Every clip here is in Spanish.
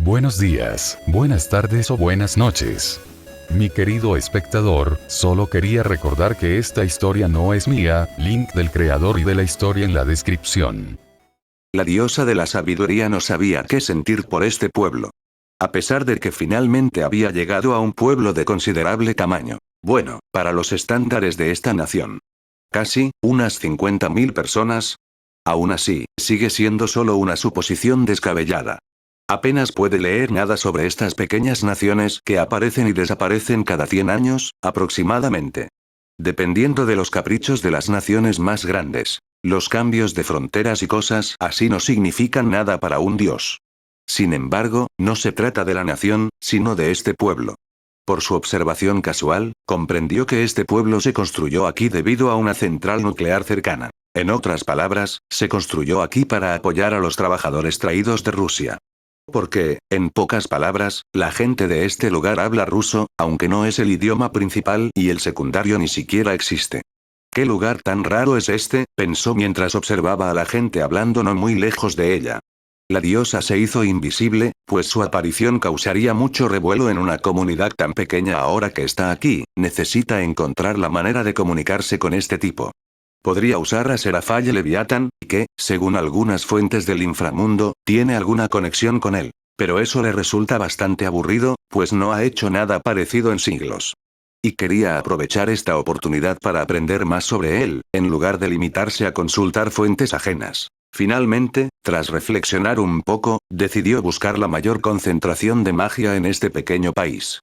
Buenos días, buenas tardes o buenas noches. Mi querido espectador, solo quería recordar que esta historia no es mía, link del creador y de la historia en la descripción. La diosa de la sabiduría no sabía qué sentir por este pueblo. A pesar de que finalmente había llegado a un pueblo de considerable tamaño. Bueno, para los estándares de esta nación. Casi, unas 50.000 personas. Aún así, sigue siendo solo una suposición descabellada. Apenas puede leer nada sobre estas pequeñas naciones que aparecen y desaparecen cada 100 años, aproximadamente. Dependiendo de los caprichos de las naciones más grandes. Los cambios de fronteras y cosas así no significan nada para un dios. Sin embargo, no se trata de la nación, sino de este pueblo. Por su observación casual, comprendió que este pueblo se construyó aquí debido a una central nuclear cercana. En otras palabras, se construyó aquí para apoyar a los trabajadores traídos de Rusia. Porque, en pocas palabras, la gente de este lugar habla ruso, aunque no es el idioma principal y el secundario ni siquiera existe. ¿Qué lugar tan raro es este?, pensó mientras observaba a la gente hablando no muy lejos de ella. La diosa se hizo invisible, pues su aparición causaría mucho revuelo en una comunidad tan pequeña. Ahora que está aquí, necesita encontrar la manera de comunicarse con este tipo. Podría usar a Serafall Leviatán, que, según algunas fuentes del inframundo, tiene alguna conexión con él. Pero eso le resulta bastante aburrido, pues no ha hecho nada parecido en siglos. Y quería aprovechar esta oportunidad para aprender más sobre él, en lugar de limitarse a consultar fuentes ajenas. Finalmente, tras reflexionar un poco, decidió buscar la mayor concentración de magia en este pequeño país.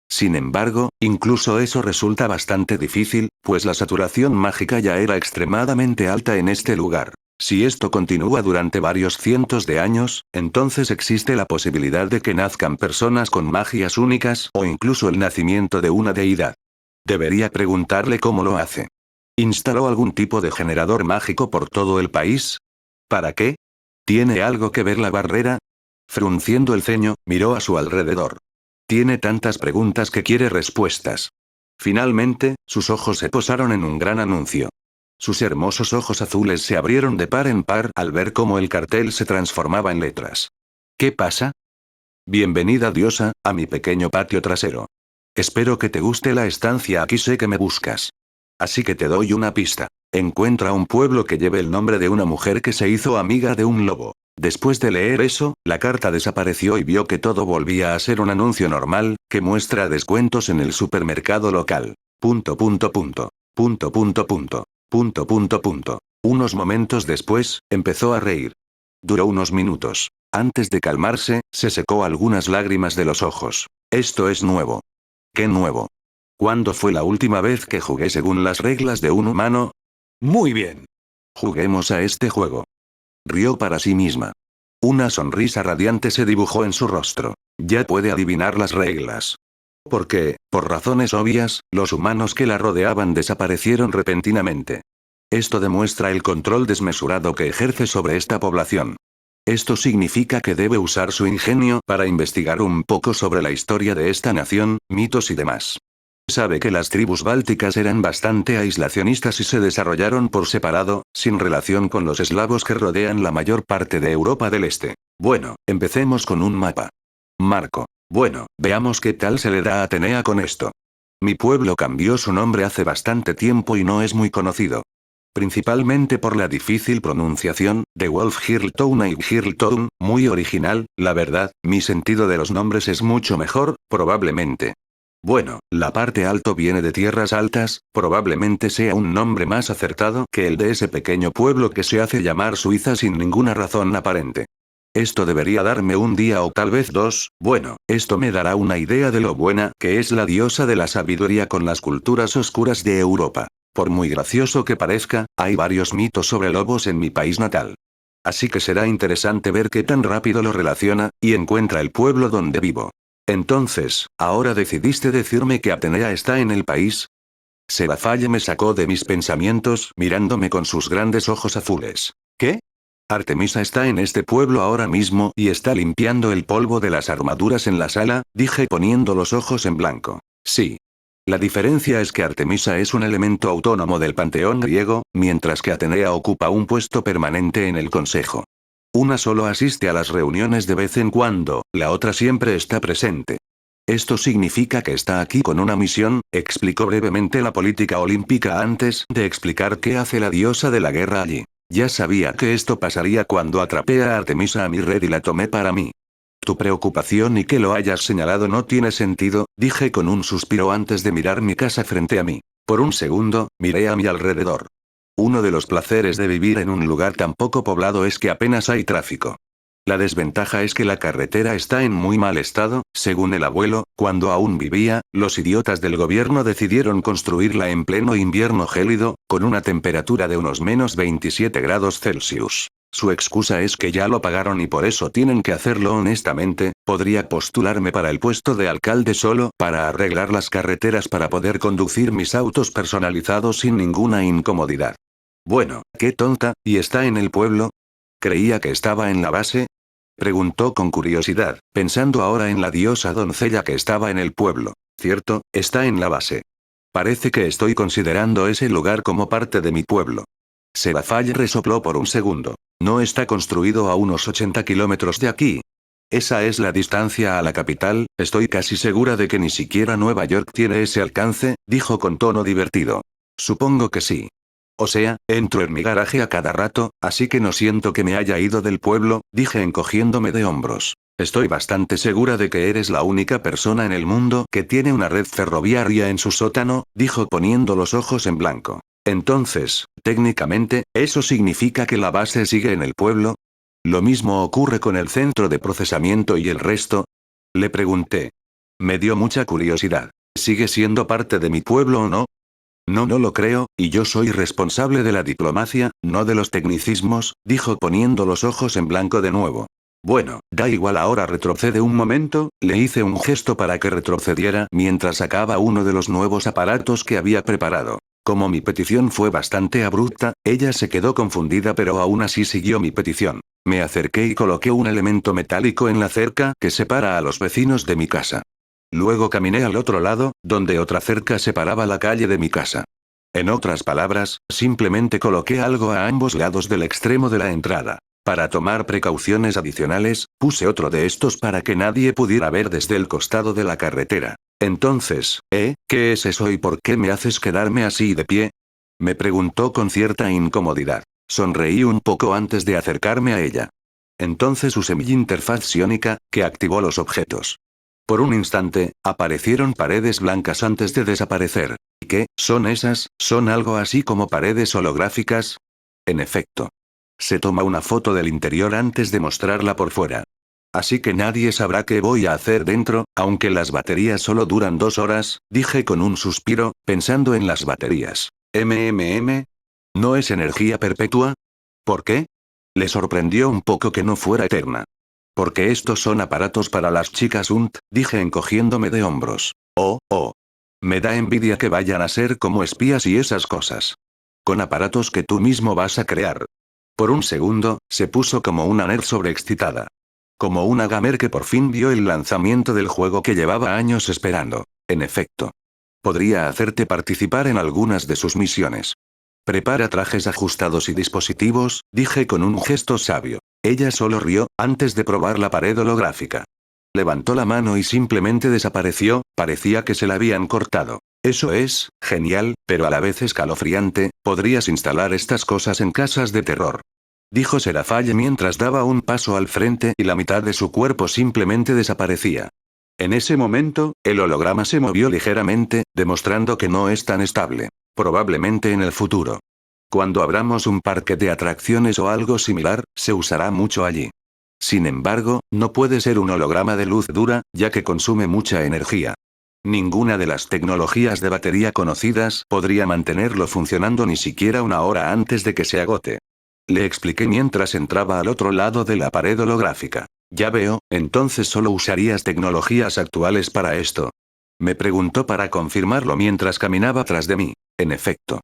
Sin embargo, incluso eso resulta bastante difícil, pues la saturación mágica ya era extremadamente alta en este lugar. Si esto continúa durante varios cientos de años, entonces existe la posibilidad de que nazcan personas con magias únicas o incluso el nacimiento de una deidad. Debería preguntarle cómo lo hace. ¿Instaló algún tipo de generador mágico por todo el país? ¿Para qué? ¿Tiene algo que ver la barrera? Frunciendo el ceño, miró a su alrededor. Tiene tantas preguntas que quiere respuestas. Finalmente, sus ojos se posaron en un gran anuncio. Sus hermosos ojos azules se abrieron de par en par al ver cómo el cartel se transformaba en letras. ¿Qué pasa? Bienvenida diosa, a mi pequeño patio trasero. Espero que te guste la estancia aquí, sé que me buscas. Así que te doy una pista. Encuentra un pueblo que lleve el nombre de una mujer que se hizo amiga de un lobo. Después de leer eso, la carta desapareció y vio que todo volvía a ser un anuncio normal, que muestra descuentos en el supermercado local. Punto punto punto. Punto punto punto. Punto punto punto. Unos momentos después, empezó a reír. Duró unos minutos. Antes de calmarse, se secó algunas lágrimas de los ojos. Esto es nuevo. ¿Qué nuevo? ¿Cuándo fue la última vez que jugué según las reglas de un humano? Muy bien. Juguemos a este juego. Rió para sí misma. Una sonrisa radiante se dibujó en su rostro. Ya puede adivinar las reglas. Porque, por razones obvias, los humanos que la rodeaban desaparecieron repentinamente. Esto demuestra el control desmesurado que ejerce sobre esta población. Esto significa que debe usar su ingenio para investigar un poco sobre la historia de esta nación, mitos y demás. Sabe que las tribus bálticas eran bastante aislacionistas y se desarrollaron por separado, sin relación con los eslavos que rodean la mayor parte de Europa del Este. Bueno, empecemos con un mapa. Marco. Bueno, veamos qué tal se le da a Atenea con esto. Mi pueblo cambió su nombre hace bastante tiempo y no es muy conocido. Principalmente por la difícil pronunciación, de Wolfhirltown y Hirltown, muy original, la verdad, mi sentido de los nombres es mucho mejor, probablemente. Bueno, la parte alto viene de tierras altas, probablemente sea un nombre más acertado que el de ese pequeño pueblo que se hace llamar Suiza sin ninguna razón aparente. Esto debería darme un día o tal vez dos, bueno, esto me dará una idea de lo buena que es la diosa de la sabiduría con las culturas oscuras de Europa. Por muy gracioso que parezca, hay varios mitos sobre lobos en mi país natal. Así que será interesante ver qué tan rápido lo relaciona, y encuentra el pueblo donde vivo. Entonces, ¿ahora decidiste decirme que Atenea está en el país? Serafall me sacó de mis pensamientos mirándome con sus grandes ojos azules. ¿Qué? Artemisa está en este pueblo ahora mismo y está limpiando el polvo de las armaduras en la sala, dije poniendo los ojos en blanco. Sí. La diferencia es que Artemisa es un elemento autónomo del panteón griego, mientras que Atenea ocupa un puesto permanente en el consejo. Una solo asiste a las reuniones de vez en cuando, la otra siempre está presente. Esto significa que está aquí con una misión, explicó brevemente la política olímpica antes de explicar qué hace la diosa de la guerra allí. Ya sabía que esto pasaría cuando atrapé a Artemisa a mi red y la tomé para mí. Tu preocupación y que lo hayas señalado no tiene sentido, dije con un suspiro antes de mirar mi casa frente a mí. Por un segundo, miré a mi alrededor. Uno de los placeres de vivir en un lugar tan poco poblado es que apenas hay tráfico. La desventaja es que la carretera está en muy mal estado, según el abuelo, cuando aún vivía, los idiotas del gobierno decidieron construirla en pleno invierno gélido, con una temperatura de unos menos 27 grados Celsius. Su excusa es que ya lo pagaron y por eso tienen que hacerlo honestamente, podría postularme para el puesto de alcalde solo para arreglar las carreteras para poder conducir mis autos personalizados sin ninguna incomodidad. Bueno, qué tonta, ¿y está en el pueblo? ¿Creía que estaba en la base? Preguntó con curiosidad, pensando ahora en la diosa doncella que estaba en el pueblo. Cierto, está en la base. Parece que estoy considerando ese lugar como parte de mi pueblo. Serafall resopló por un segundo. No está construido a unos 80 kilómetros de aquí. Esa es la distancia a la capital, estoy casi segura de que ni siquiera Nueva York tiene ese alcance, dijo con tono divertido. Supongo que sí. O sea, entro en mi garaje a cada rato, así que no siento que me haya ido del pueblo, dije encogiéndome de hombros. Estoy bastante segura de que eres la única persona en el mundo que tiene una red ferroviaria en su sótano, dijo poniendo los ojos en blanco. Entonces, técnicamente, ¿eso significa que la base sigue en el pueblo? ¿Lo mismo ocurre con el centro de procesamiento y el resto? Le pregunté. Me dio mucha curiosidad. ¿Sigue siendo parte de mi pueblo o no? No, no lo creo, y yo soy responsable de la diplomacia, no de los tecnicismos, dijo poniendo los ojos en blanco de nuevo. Bueno, da igual ahora retrocede un momento, le hice un gesto para que retrocediera mientras sacaba uno de los nuevos aparatos que había preparado. Como mi petición fue bastante abrupta, ella se quedó confundida pero aún así siguió mi petición. Me acerqué y coloqué un elemento metálico en la cerca que separa a los vecinos de mi casa. Luego caminé al otro lado, donde otra cerca separaba la calle de mi casa. En otras palabras, simplemente coloqué algo a ambos lados del extremo de la entrada. Para tomar precauciones adicionales, puse otro de estos para que nadie pudiera ver desde el costado de la carretera. Entonces, ¿qué es eso y por qué me haces quedarme así de pie? Me preguntó con cierta incomodidad. Sonreí un poco antes de acercarme a ella. Entonces usé mi interfaz psiónica, que activó los objetos. Por un instante, aparecieron paredes blancas antes de desaparecer. ¿Y qué son esas? ¿Son algo así como paredes holográficas? En efecto. Se toma una foto del interior antes de mostrarla por fuera. Así que nadie sabrá qué voy a hacer dentro, aunque las baterías solo duran 2 horas, dije con un suspiro, pensando en las baterías. ¿No es energía perpetua? ¿Por qué? Le sorprendió un poco que no fuera eterna. Porque estos son aparatos para las chicas dije encogiéndome de hombros. Oh. Me da envidia que vayan a ser como espías y esas cosas. Con aparatos que tú mismo vas a crear. Por un segundo, se puso como una nerd sobreexcitada. Como una gamer que por fin vio el lanzamiento del juego que llevaba años esperando. En efecto. Podría hacerte participar en algunas de sus misiones. Prepara trajes ajustados y dispositivos, dije con un gesto sabio. Ella solo rió, antes de probar la pared holográfica. Levantó la mano y simplemente desapareció, parecía que se la habían cortado. Eso es, genial, pero a la vez escalofriante, podrías instalar estas cosas en casas de terror. Dijo Serafall mientras daba un paso al frente y la mitad de su cuerpo simplemente desaparecía. En ese momento, el holograma se movió ligeramente, demostrando que no es tan estable. Probablemente en el futuro. Cuando abramos un parque de atracciones o algo similar, se usará mucho allí. Sin embargo, no puede ser un holograma de luz dura, ya que consume mucha energía. Ninguna de las tecnologías de batería conocidas podría mantenerlo funcionando ni siquiera una hora antes de que se agote. Le expliqué mientras entraba al otro lado de la pared holográfica. Ya veo, entonces solo usarías tecnologías actuales para esto. Me preguntó para confirmarlo mientras caminaba tras de mí. En efecto.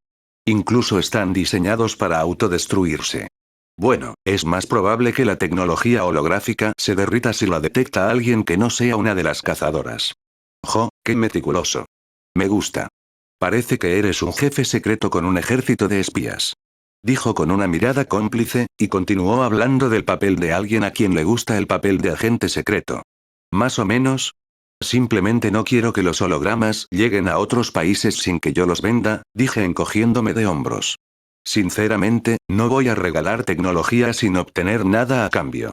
Incluso están diseñados para autodestruirse. Bueno, es más probable que la tecnología holográfica se derrita si la detecta alguien que no sea una de las cazadoras. ¡Qué meticuloso! Me gusta. Parece que eres un jefe secreto con un ejército de espías. dijo con una mirada cómplice, y continuó hablando del papel de alguien a quien le gusta el papel de agente secreto. ¿Más o menos? Simplemente no quiero que los hologramas lleguen a otros países sin que yo los venda, dije encogiéndome de hombros. Sinceramente, no voy a regalar tecnología sin obtener nada a cambio.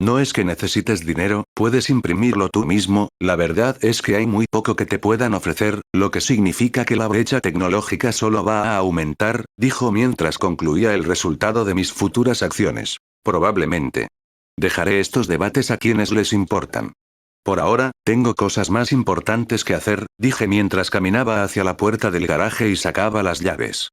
No es que necesites dinero, puedes imprimirlo tú mismo, la verdad es que hay muy poco que te puedan ofrecer, lo que significa que la brecha tecnológica solo va a aumentar, dijo mientras concluía el resultado de mis futuras acciones. Probablemente. Dejaré estos debates a quienes les importan. Por ahora, tengo cosas más importantes que hacer, dije mientras caminaba hacia la puerta del garaje y sacaba las llaves.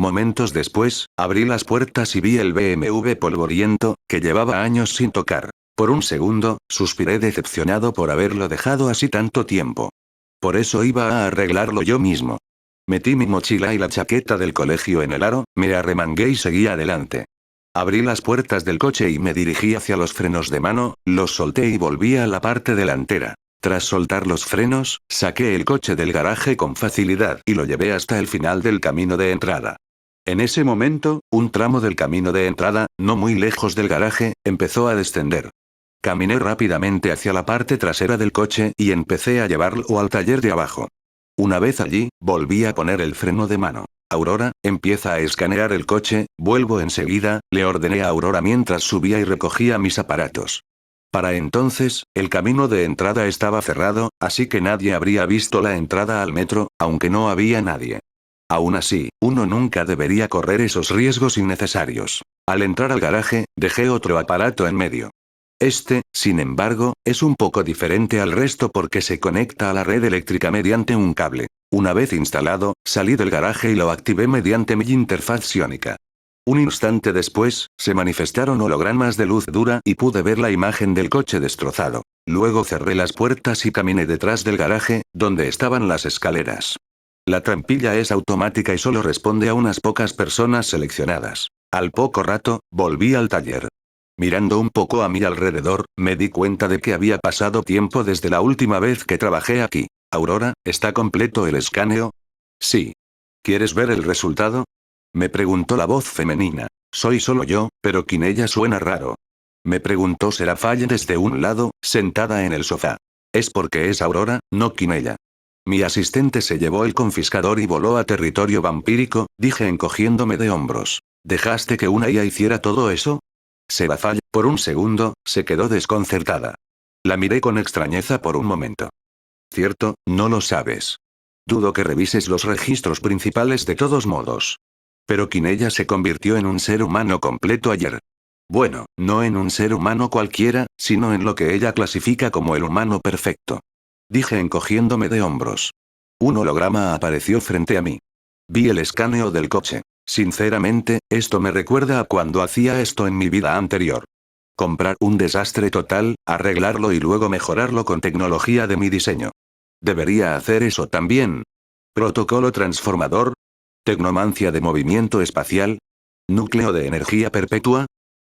Momentos después, abrí las puertas y vi el BMW polvoriento, que llevaba años sin tocar. Por un segundo, suspiré decepcionado por haberlo dejado así tanto tiempo. Por eso iba a arreglarlo yo mismo. Metí mi mochila y la chaqueta del colegio en el aro, me arremangué y seguí adelante. Abrí las puertas del coche y me dirigí hacia los frenos de mano, los solté y volví a la parte delantera. Tras soltar los frenos, saqué el coche del garaje con facilidad y lo llevé hasta el final del camino de entrada. En ese momento, un tramo del camino de entrada, no muy lejos del garaje, empezó a descender. Caminé rápidamente hacia la parte trasera del coche y empecé a llevarlo al taller de abajo. Una vez allí, volví a poner el freno de mano. Aurora, empieza a escanear el coche, vuelvo enseguida, le ordené a Aurora mientras subía y recogía mis aparatos. Para entonces, el camino de entrada estaba cerrado, así que nadie habría visto la entrada al metro, aunque no había nadie. Aún así, uno nunca debería correr esos riesgos innecesarios. Al entrar al garaje, dejé otro aparato en medio. Este, sin embargo, es un poco diferente al resto porque se conecta a la red eléctrica mediante un cable. Una vez instalado, salí del garaje y lo activé mediante mi interfaz psiónica. Un instante después, se manifestaron hologramas de luz dura y pude ver la imagen del coche destrozado. Luego cerré las puertas y caminé detrás del garaje, donde estaban las escaleras. La trampilla es automática y solo responde a unas pocas personas seleccionadas. Al poco rato, volví al taller. Mirando un poco a mi alrededor, me di cuenta de que había pasado tiempo desde la última vez que trabajé aquí. Aurora, ¿está completo el escaneo? Sí. ¿Quieres ver el resultado? Me preguntó la voz femenina. Soy solo yo, pero Quinella suena raro. Me preguntó Serafall desde un lado, sentada en el sofá. Es porque es Aurora, no Quinella. Mi asistente se llevó el confiscador y voló a territorio vampírico, dije encogiéndome de hombros. ¿Dejaste que una IA hiciera todo eso? Serafall, por un segundo, se quedó desconcertada. La miré con extrañeza por un momento. Cierto, no lo sabes. Dudo que revises los registros principales de todos modos. Pero Quinella se convirtió en un ser humano completo ayer. Bueno, no en un ser humano cualquiera, sino en lo que ella clasifica como el humano perfecto. Dije encogiéndome de hombros. Un holograma apareció frente a mí. Vi el escaneo del coche. Sinceramente, esto me recuerda a cuando hacía esto en mi vida anterior. Comprar un desastre total, arreglarlo y luego mejorarlo con tecnología de mi diseño. Debería hacer eso también. Protocolo transformador. Tecnomancia de movimiento espacial. Núcleo de energía perpetua.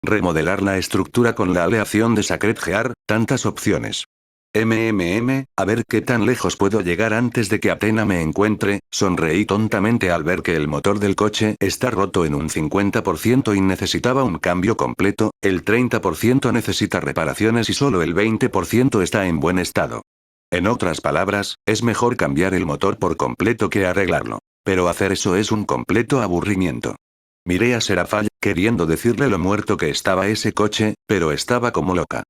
Remodelar la estructura con la aleación de Sacred Gear, tantas opciones. A ver qué tan lejos puedo llegar antes de que Athena me encuentre, sonreí tontamente al ver que el motor del coche está roto en un 50% y necesitaba un cambio completo, el 30% necesita reparaciones y solo el 20% está en buen estado. En otras palabras, es mejor cambiar el motor por completo que arreglarlo. Pero hacer eso es un completo aburrimiento. Miré a Serafall, queriendo decirle lo muerto que estaba ese coche, pero estaba como loca.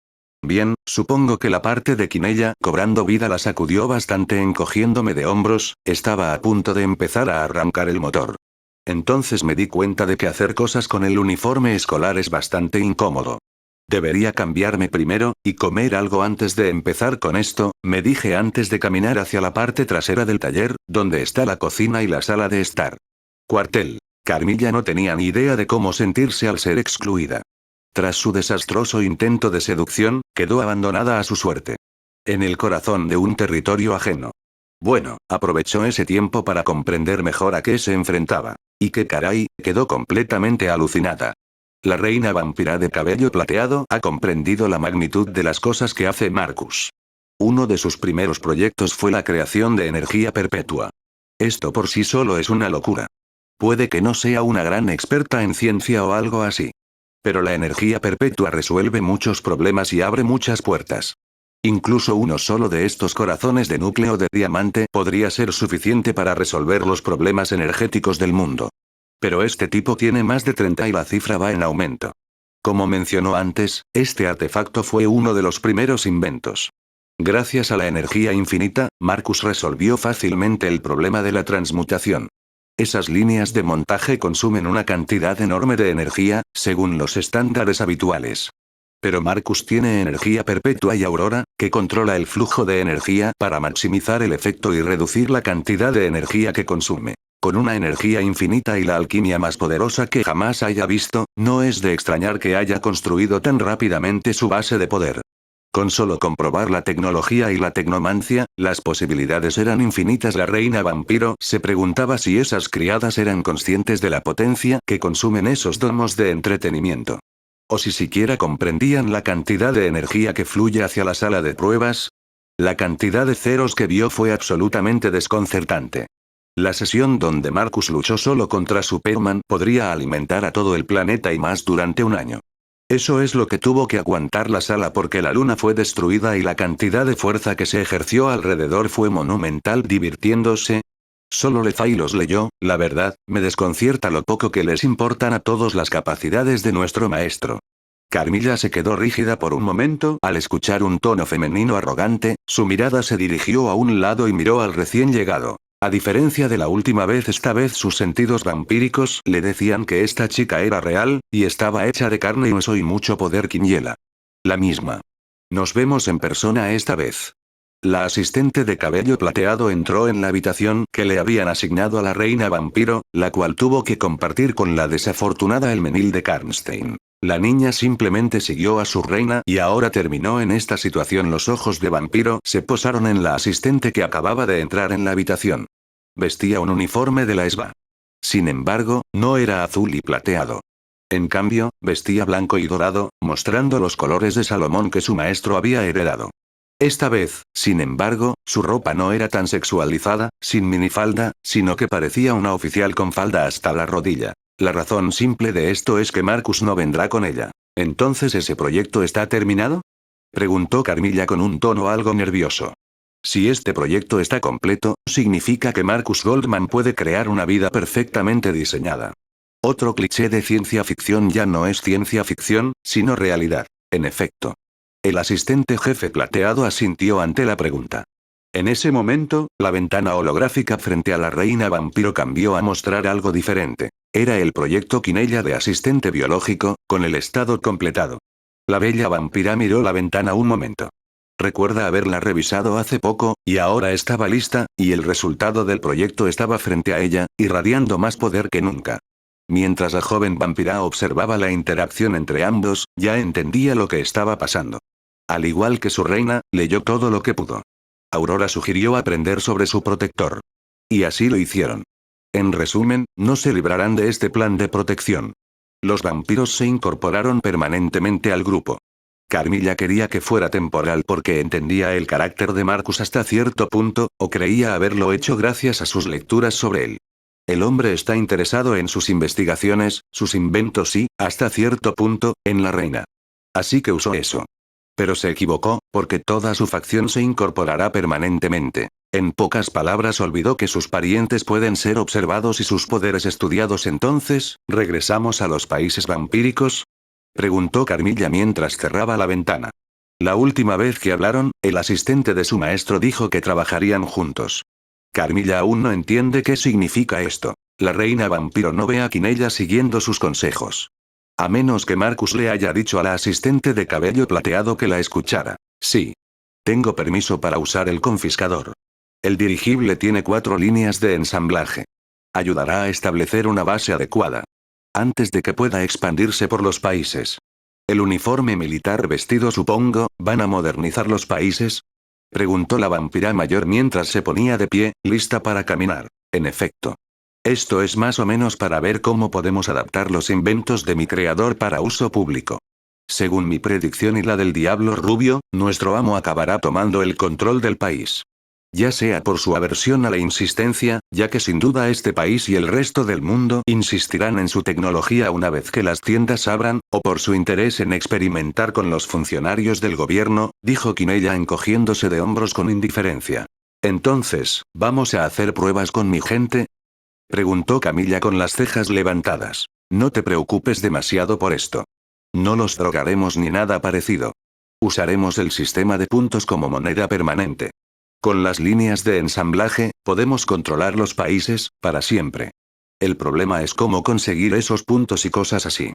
Bien, supongo que la parte de Quinella cobrando vida la sacudió bastante encogiéndome de hombros, estaba a punto de empezar a arrancar el motor. Entonces me di cuenta de que hacer cosas con el uniforme escolar es bastante incómodo. Debería cambiarme primero, y comer algo antes de empezar con esto, me dije antes de caminar hacia la parte trasera del taller, donde está la cocina y la sala de estar. Cuartel. Carmilla no tenía ni idea de cómo sentirse al ser excluida. Tras su desastroso intento de seducción, quedó abandonada a su suerte. En el corazón de un territorio ajeno. Bueno, aprovechó ese tiempo para comprender mejor a qué se enfrentaba. Y que caray, quedó completamente alucinada. La reina vampira de cabello plateado ha comprendido la magnitud de las cosas que hace Marcus. Uno de sus primeros proyectos fue la creación de energía perpetua. Esto por sí solo es una locura. Puede que no sea una gran experta en ciencia o algo así. Pero la energía perpetua resuelve muchos problemas y abre muchas puertas. Incluso uno solo de estos corazones de núcleo de diamante podría ser suficiente para resolver los problemas energéticos del mundo. Pero este tipo tiene más de 30 y la cifra va en aumento. Como mencionó antes, este artefacto fue uno de los primeros inventos. Gracias a la energía infinita, Marcus resolvió fácilmente el problema de la transmutación. Esas líneas de montaje consumen una cantidad enorme de energía, según los estándares habituales. Pero Marcus tiene energía perpetua y aurora, que controla el flujo de energía para maximizar el efecto y reducir la cantidad de energía que consume. Con una energía infinita y la alquimia más poderosa que jamás haya visto, no es de extrañar que haya construido tan rápidamente su base de poder. Con solo comprobar la tecnología y la tecnomancia, las posibilidades eran infinitas. La reina vampiro se preguntaba si esas criadas eran conscientes de la potencia que consumen esos domos de entretenimiento. O si siquiera comprendían la cantidad de energía que fluye hacia la sala de pruebas. La cantidad de ceros que vio fue absolutamente desconcertante. La sesión donde Marcus luchó solo contra Superman podría alimentar a todo el planeta y más durante un año. Eso es lo que tuvo que aguantar la sala porque la luna fue destruida y la cantidad de fuerza que se ejerció alrededor fue monumental divirtiéndose. Solo Lefay los leyó, la verdad, me desconcierta lo poco que les importan a todos las capacidades de nuestro maestro. Carmilla se quedó rígida por un momento al escuchar un tono femenino arrogante, su mirada se dirigió a un lado y miró al recién llegado. A diferencia de la última vez, esta vez sus sentidos vampíricos le decían que esta chica era real, y estaba hecha de carne y hueso y mucho poder quiniela. La misma. Nos vemos en persona esta vez. La asistente de cabello plateado entró en la habitación que le habían asignado a la reina vampiro, la cual tuvo que compartir con la desafortunada Elmenhilde Karnstein. La niña simplemente siguió a su reina y ahora terminó en esta situación. Los ojos de vampiro se posaron en la asistente que acababa de entrar en la habitación. Vestía un uniforme de la ESBA. Sin embargo, no era azul y plateado. En cambio, vestía blanco y dorado, mostrando los colores de Salomón que su maestro había heredado. Esta vez, sin embargo, su ropa no era tan sexualizada, sin minifalda, sino que parecía una oficial con falda hasta la rodilla. La razón simple de esto es que Marcus no vendrá con ella. ¿Entonces ese proyecto está terminado? Preguntó Carmilla con un tono algo nervioso. Si este proyecto está completo, significa que Marcus Goldman puede crear una vida perfectamente diseñada. Otro cliché de ciencia ficción ya no es ciencia ficción, sino realidad. En efecto. El asistente jefe plateado asintió ante la pregunta. En ese momento, la ventana holográfica frente a la reina vampiro cambió a mostrar algo diferente. Era el proyecto Quinella de asistente biológico, con el estado completado. La bella vampira miró la ventana un momento. Recuerda haberla revisado hace poco, y ahora estaba lista, y el resultado del proyecto estaba frente a ella, irradiando más poder que nunca. Mientras la joven vampira observaba la interacción entre ambos, ya entendía lo que estaba pasando. Al igual que su reina, leyó todo lo que pudo. Aurora sugirió aprender sobre su protector. Y así lo hicieron. En resumen, no se librarán de este plan de protección. Los vampiros se incorporaron permanentemente al grupo. Carmilla quería que fuera temporal porque entendía el carácter de Marcus hasta cierto punto, o creía haberlo hecho gracias a sus lecturas sobre él. El hombre está interesado en sus investigaciones, sus inventos y, hasta cierto punto, en la reina. Así que usó eso. Pero se equivocó, porque toda su facción se incorporará permanentemente. En pocas palabras, olvidó que sus parientes pueden ser observados y sus poderes estudiados. Entonces, ¿regresamos a los países vampíricos? Preguntó Carmilla mientras cerraba la ventana. La última vez que hablaron, el asistente de su maestro dijo que trabajarían juntos. Carmilla aún no entiende qué significa esto. La reina vampiro no ve a Quinella siguiendo sus consejos. A menos que Marcus le haya dicho a la asistente de cabello plateado que la escuchara. Sí. Tengo permiso para usar el confiscador. El dirigible tiene 4 líneas de ensamblaje. Ayudará a establecer una base adecuada. Antes de que pueda expandirse por los países. ¿El uniforme militar vestido, supongo, van a modernizar los países? Preguntó la vampira mayor mientras se ponía de pie, lista para caminar. En efecto. Esto es más o menos para ver cómo podemos adaptar los inventos de mi creador para uso público. Según mi predicción y la del Diablo Rubio, nuestro amo acabará tomando el control del país. Ya sea por su aversión a la insistencia, ya que sin duda este país y el resto del mundo insistirán en su tecnología una vez que las tiendas abran, o por su interés en experimentar con los funcionarios del gobierno, dijo Quinella encogiéndose de hombros con indiferencia. Entonces, ¿vamos a hacer pruebas con mi gente? Preguntó Camilla con las cejas levantadas. No te preocupes demasiado por esto. No los drogaremos ni nada parecido. Usaremos el sistema de puntos como moneda permanente. Con las líneas de ensamblaje, podemos controlar los países, para siempre. El problema es cómo conseguir esos puntos y cosas así.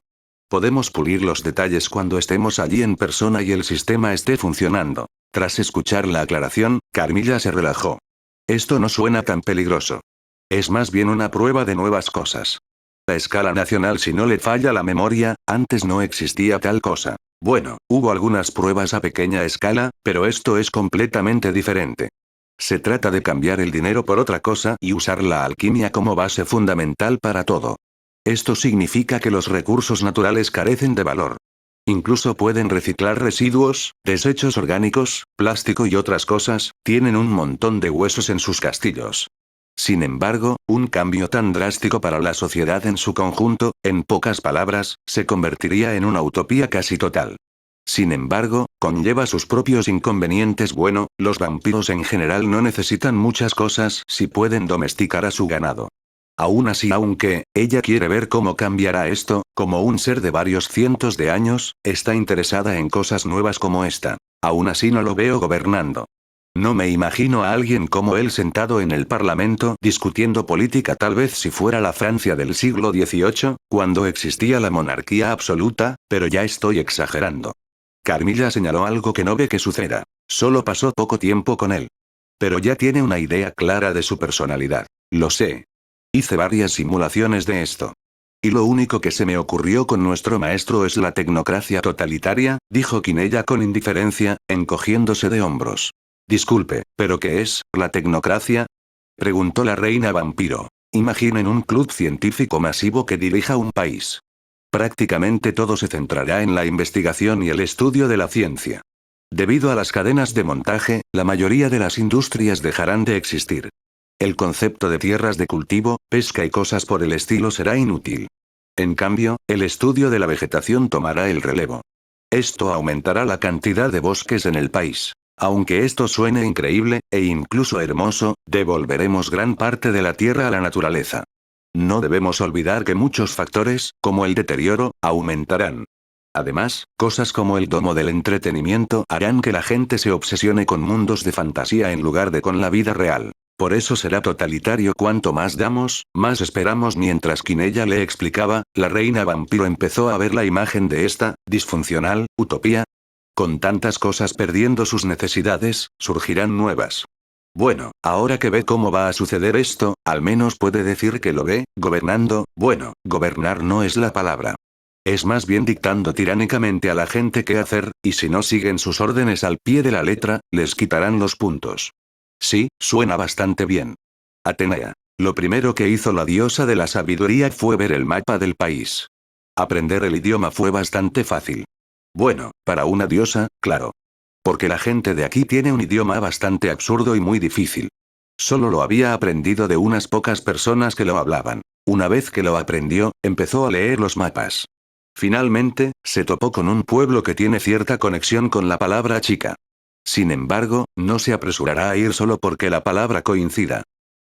Podemos pulir los detalles cuando estemos allí en persona y el sistema esté funcionando. Tras escuchar la aclaración, Camilla se relajó. Esto no suena tan peligroso. Es más bien una prueba de nuevas cosas. A escala nacional, si no le falla la memoria, antes no existía tal cosa. Bueno, hubo algunas pruebas a pequeña escala, pero esto es completamente diferente. Se trata de cambiar el dinero por otra cosa y usar la alquimia como base fundamental para todo. Esto significa que los recursos naturales carecen de valor. Incluso pueden reciclar residuos, desechos orgánicos, plástico y otras cosas, tienen un montón de huesos en sus castillos. Sin embargo, un cambio tan drástico para la sociedad en su conjunto, en pocas palabras, se convertiría en una utopía casi total. Sin embargo, conlleva sus propios inconvenientes. Bueno, los vampiros en general no necesitan muchas cosas si pueden domesticar a su ganado. Aún así, aunque ella quiere ver cómo cambiará esto, como un ser de varios cientos de años, está interesada en cosas nuevas como esta. Aún así no lo veo gobernando. No me imagino a alguien como él sentado en el Parlamento discutiendo política, tal vez si fuera la Francia del siglo XVIII, cuando existía la monarquía absoluta, pero ya estoy exagerando. Camilla señaló algo que no ve que suceda. Solo pasó poco tiempo con él. Pero ya tiene una idea clara de su personalidad. Lo sé. Hice varias simulaciones de esto. Y lo único que se me ocurrió con nuestro maestro es la tecnocracia totalitaria, dijo Quinella con indiferencia, encogiéndose de hombros. Disculpe, ¿pero qué es, la tecnocracia? Preguntó la reina vampiro. Imaginen un club científico masivo que dirija un país. Prácticamente todo se centrará en la investigación y el estudio de la ciencia. Debido a las cadenas de montaje, la mayoría de las industrias dejarán de existir. El concepto de tierras de cultivo, pesca y cosas por el estilo será inútil. En cambio, el estudio de la vegetación tomará el relevo. Esto aumentará la cantidad de bosques en el país. Aunque esto suene increíble, e incluso hermoso, devolveremos gran parte de la tierra a la naturaleza. No debemos olvidar que muchos factores, como el deterioro, aumentarán. Además, cosas como el domo del entretenimiento harán que la gente se obsesione con mundos de fantasía en lugar de con la vida real. Por eso será totalitario. Cuanto más damos, más esperamos. Mientras Quinella le explicaba, la reina vampiro empezó a ver la imagen de esta disfuncional utopía. Con tantas cosas perdiendo sus necesidades, surgirán nuevas. Bueno, ahora que ve cómo va a suceder esto, al menos puede decir que lo ve, gobernando. Bueno, gobernar no es la palabra. Es más bien dictando tiránicamente a la gente qué hacer, y si no siguen sus órdenes al pie de la letra, les quitarán los puntos. Sí, suena bastante bien. Atenea. Lo primero que hizo la diosa de la sabiduría fue ver el mapa del país. Aprender el idioma fue bastante fácil. Bueno, para una diosa, claro. Porque la gente de aquí tiene un idioma bastante absurdo y muy difícil. Solo lo había aprendido de unas pocas personas que lo hablaban. Una vez que lo aprendió, empezó a leer los mapas. Finalmente, se topó con un pueblo que tiene cierta conexión con la palabra chica. Sin embargo, no se apresurará a ir solo porque la palabra coincida.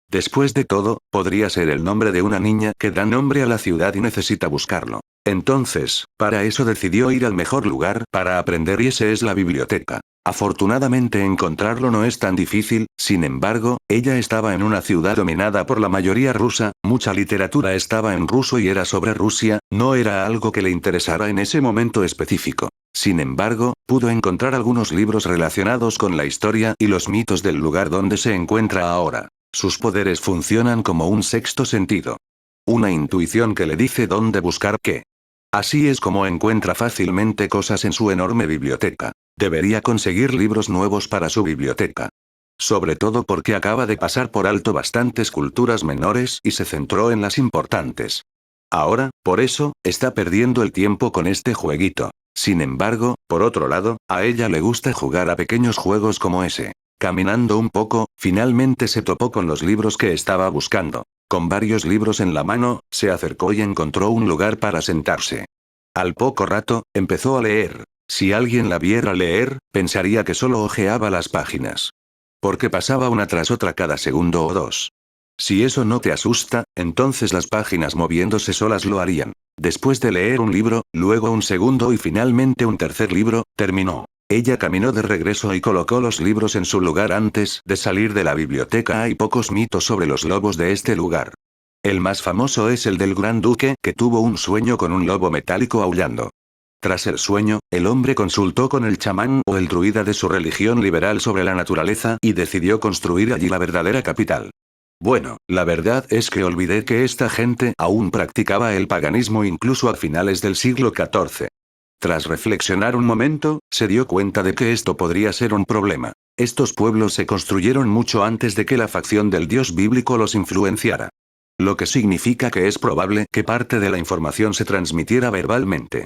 Después de todo, podría ser el nombre de una niña que da nombre a la ciudad y necesita buscarlo. Entonces, para eso decidió ir al mejor lugar para aprender y ese es la biblioteca. Afortunadamente encontrarlo no es tan difícil, sin embargo, ella estaba en una ciudad dominada por la mayoría rusa, mucha literatura estaba en ruso y era sobre Rusia, no era algo que le interesara en ese momento específico. Sin embargo, pudo encontrar algunos libros relacionados con la historia y los mitos del lugar donde se encuentra ahora. Sus poderes funcionan como un sexto sentido. Una intuición que le dice dónde buscar qué. Así es como encuentra fácilmente cosas en su enorme biblioteca. Debería conseguir libros nuevos para su biblioteca. Sobre todo porque acaba de pasar por alto bastantes culturas menores y se centró en las importantes. Ahora, por eso, está perdiendo el tiempo con este jueguito. Sin embargo, por otro lado, a ella le gusta jugar a pequeños juegos como ese. Caminando un poco, finalmente se topó con los libros que estaba buscando. Con varios libros en la mano, se acercó y encontró un lugar para sentarse. Al poco rato, empezó a leer. Si alguien la viera leer, pensaría que solo hojeaba las páginas. Porque pasaba una tras otra cada segundo o dos. Si eso no te asusta, entonces las páginas moviéndose solas lo harían. Después de leer un libro, luego un segundo y finalmente un tercer libro, terminó. Ella caminó de regreso y colocó los libros en su lugar antes de salir de la biblioteca. Hay pocos mitos sobre los lobos de este lugar. El más famoso es el del Gran Duque, que tuvo un sueño con un lobo metálico aullando. Tras el sueño, el hombre consultó con el chamán o el druida de su religión liberal sobre la naturaleza y decidió construir allí la verdadera capital. Bueno, la verdad es que olvidé que esta gente aún practicaba el paganismo incluso a finales del siglo XIV. Tras reflexionar un momento, se dio cuenta de que esto podría ser un problema. Estos pueblos se construyeron mucho antes de que la facción del dios bíblico los influenciara. Lo que significa que es probable que parte de la información se transmitiera verbalmente.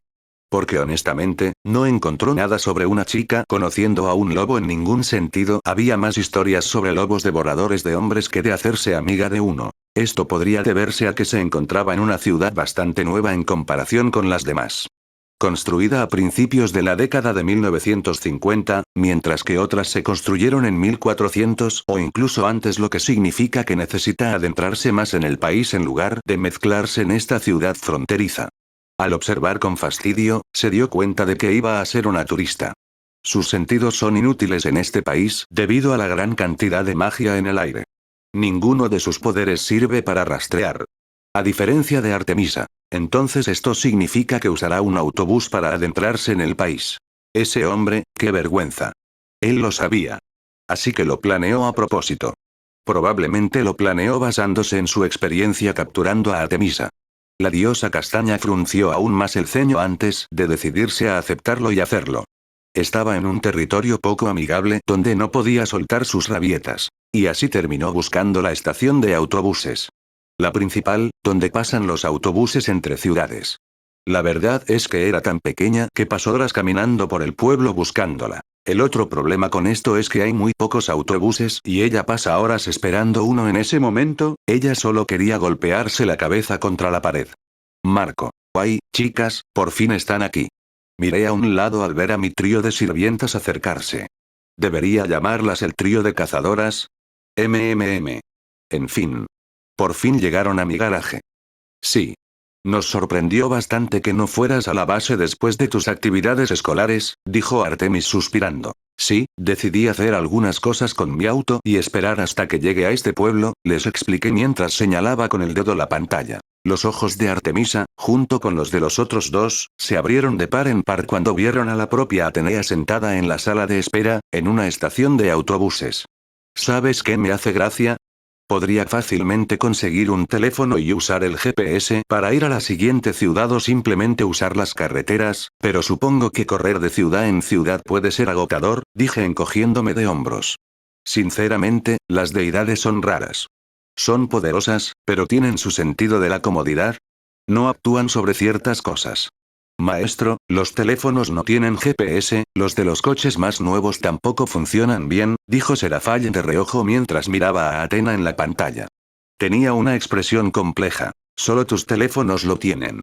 Porque honestamente, no encontró nada sobre una chica conociendo a un lobo en ningún sentido. Había más historias sobre lobos devoradores de hombres que de hacerse amiga de uno. Esto podría deberse a que se encontraba en una ciudad bastante nueva en comparación con las demás. Construida a principios de la década de 1950, mientras que otras se construyeron en 1400 o incluso antes, lo que significa que necesita adentrarse más en el país en lugar de mezclarse en esta ciudad fronteriza. Al observar con fastidio, se dio cuenta de que iba a ser una turista. Sus sentidos son inútiles en este país debido a la gran cantidad de magia en el aire. Ninguno de sus poderes sirve para rastrear. A diferencia de Artemisa. Entonces esto significa que usará un autobús para adentrarse en el país. Ese hombre, qué vergüenza. Él lo sabía. Así que lo planeó a propósito. Probablemente lo planeó basándose en su experiencia capturando a Artemisa. La diosa castaña frunció aún más el ceño antes de decidirse a aceptarlo y hacerlo. Estaba en un territorio poco amigable donde no podía soltar sus rabietas. Y así terminó buscando la estación de autobuses. La principal, donde pasan los autobuses entre ciudades. La verdad es que era tan pequeña que pasó horas caminando por el pueblo buscándola. El otro problema con esto es que hay muy pocos autobuses y ella pasa horas esperando uno. En ese momento, ella solo quería golpearse la cabeza contra la pared. Marco. ¡Ay, chicas, por fin están aquí! Miré a un lado al ver a mi trío de sirvientas acercarse. ¿Debería llamarlas el trío de cazadoras? En fin. Por fin llegaron a mi garaje. Sí. Nos sorprendió bastante que no fueras a la base después de tus actividades escolares, dijo Artemis suspirando. Sí, decidí hacer algunas cosas con mi auto y esperar hasta que llegue a este pueblo, les expliqué mientras señalaba con el dedo la pantalla. Los ojos de Artemisa, junto con los de los otros dos, se abrieron de par en par cuando vieron a la propia Atenea sentada en la sala de espera, en una estación de autobuses. ¿Sabes qué me hace gracia? Podría fácilmente conseguir un teléfono y usar el GPS para ir a la siguiente ciudad o simplemente usar las carreteras, pero supongo que correr de ciudad en ciudad puede ser agotador, dije encogiéndome de hombros. Sinceramente, las deidades son raras. Son poderosas, pero tienen su sentido de la comodidad. No actúan sobre ciertas cosas. Maestro, los teléfonos no tienen GPS, los de los coches más nuevos tampoco funcionan bien, dijo Serafall de reojo mientras miraba a Athena en la pantalla. Tenía una expresión compleja. Solo tus teléfonos lo tienen.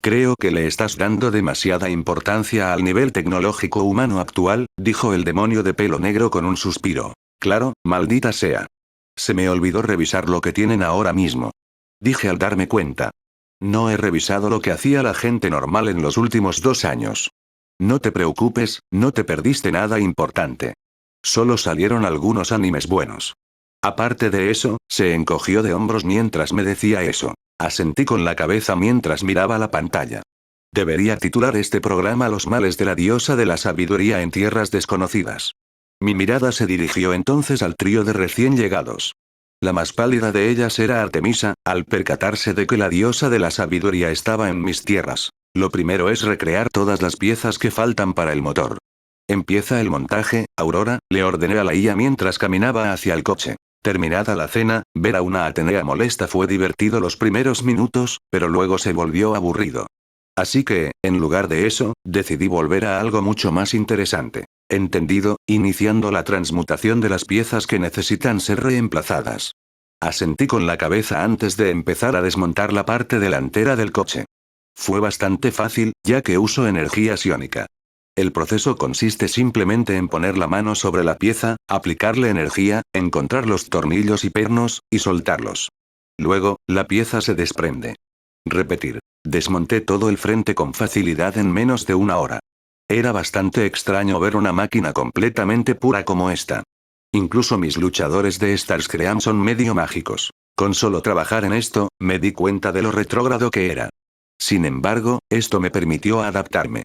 Creo que le estás dando demasiada importancia al nivel tecnológico humano actual, dijo el demonio de pelo negro con un suspiro. Claro, maldita sea. Se me olvidó revisar lo que tienen ahora mismo. Dije al darme cuenta. No he revisado lo que hacía la gente normal en los últimos 2 años. No te preocupes, no te perdiste nada importante. Solo salieron algunos animes buenos. Aparte de eso, se encogió de hombros mientras me decía eso. Asentí con la cabeza mientras miraba la pantalla. Debería titular este programa Los males de la diosa de la sabiduría en tierras desconocidas. Mi mirada se dirigió entonces al trío de recién llegados. La más pálida de ellas era Artemisa, al percatarse de que la diosa de la sabiduría estaba en mis tierras. Lo primero es recrear todas las piezas que faltan para el motor. Empieza el montaje, Aurora, le ordené a la IA mientras caminaba hacia el coche. Terminada la cena, ver a una Atenea molesta fue divertido los primeros minutos, pero luego se volvió aburrido. Así que, en lugar de eso, decidí volver a algo mucho más interesante. Entendido, iniciando la transmutación de las piezas que necesitan ser reemplazadas. Asentí con la cabeza antes de empezar a desmontar la parte delantera del coche. Fue bastante fácil, ya que uso energía psiónica. El proceso consiste simplemente en poner la mano sobre la pieza, aplicarle energía, encontrar los tornillos y pernos, y soltarlos. Luego, la pieza se desprende. Repetir. Desmonté todo el frente con facilidad en menos de una hora. Era bastante extraño ver una máquina completamente pura como esta. Incluso mis luchadores de Starscream son medio mágicos. Con solo trabajar en esto, me di cuenta de lo retrógrado que era. Sin embargo, esto me permitió adaptarme.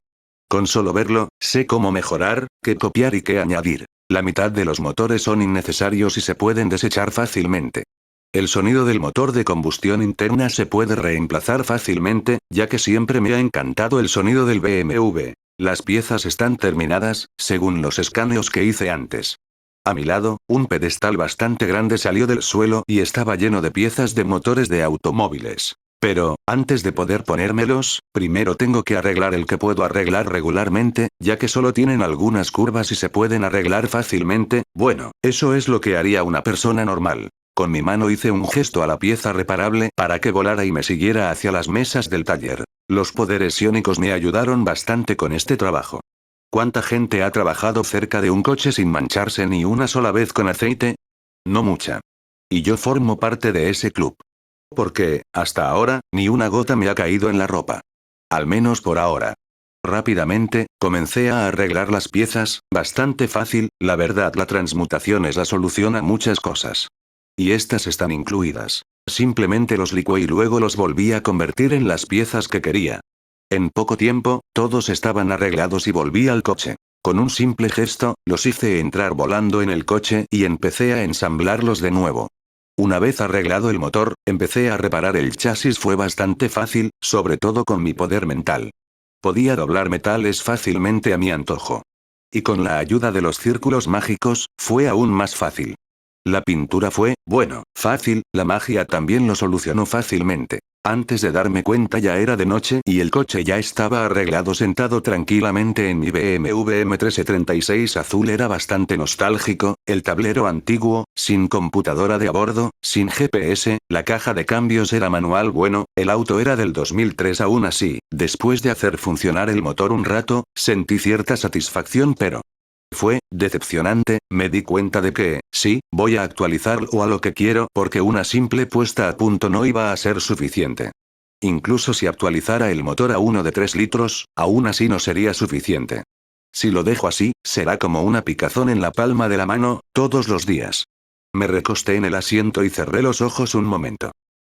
Con solo verlo, sé cómo mejorar, qué copiar y qué añadir. La mitad de los motores son innecesarios y se pueden desechar fácilmente. El sonido del motor de combustión interna se puede reemplazar fácilmente, ya que siempre me ha encantado el sonido del BMW. Las piezas están terminadas, según los escaneos que hice antes. A mi lado, un pedestal bastante grande salió del suelo y estaba lleno de piezas de motores de automóviles. Pero, antes de poder ponérmelos, primero tengo que arreglar el que puedo arreglar regularmente, ya que solo tienen algunas curvas y se pueden arreglar fácilmente. Bueno, eso es lo que haría una persona normal. Con mi mano hice un gesto a la pieza reparable para que volara y me siguiera hacia las mesas del taller. Los poderes psiónicos me ayudaron bastante con este trabajo. ¿Cuánta gente ha trabajado cerca de un coche sin mancharse ni una sola vez con aceite? No mucha. Y yo formo parte de ese club. Porque, hasta ahora, ni una gota me ha caído en la ropa. Al menos por ahora. Rápidamente, comencé a arreglar las piezas, bastante fácil, la verdad la transmutación es la solución a muchas cosas. Y estas están incluidas. Simplemente los licué y luego los volví a convertir en las piezas que quería. En poco tiempo, todos estaban arreglados y volví al coche. Con un simple gesto, los hice entrar volando en el coche y empecé a ensamblarlos de nuevo. Una vez arreglado el motor, empecé a reparar el chasis. Fue bastante fácil, sobre todo con mi poder mental. Podía doblar metales fácilmente a mi antojo. Y con la ayuda de los círculos mágicos, fue aún más fácil. La pintura fue, bueno, fácil, la magia también lo solucionó fácilmente. Antes de darme cuenta ya era de noche y el coche ya estaba arreglado sentado tranquilamente en mi BMW M376 azul. Era bastante nostálgico, el tablero antiguo, sin computadora de a bordo, sin GPS, la caja de cambios era manual. Bueno, el auto era del 2003 aún así. Después de hacer funcionar el motor un rato, sentí cierta satisfacción pero... fue decepcionante, me di cuenta de que, sí, voy a actualizarlo a lo que quiero porque una simple puesta a punto no iba a ser suficiente. Incluso si actualizara el motor a uno de 3 litros, aún así no sería suficiente. Si lo dejo así, será como una picazón en la palma de la mano, todos los días. Me recosté en el asiento y cerré los ojos un momento.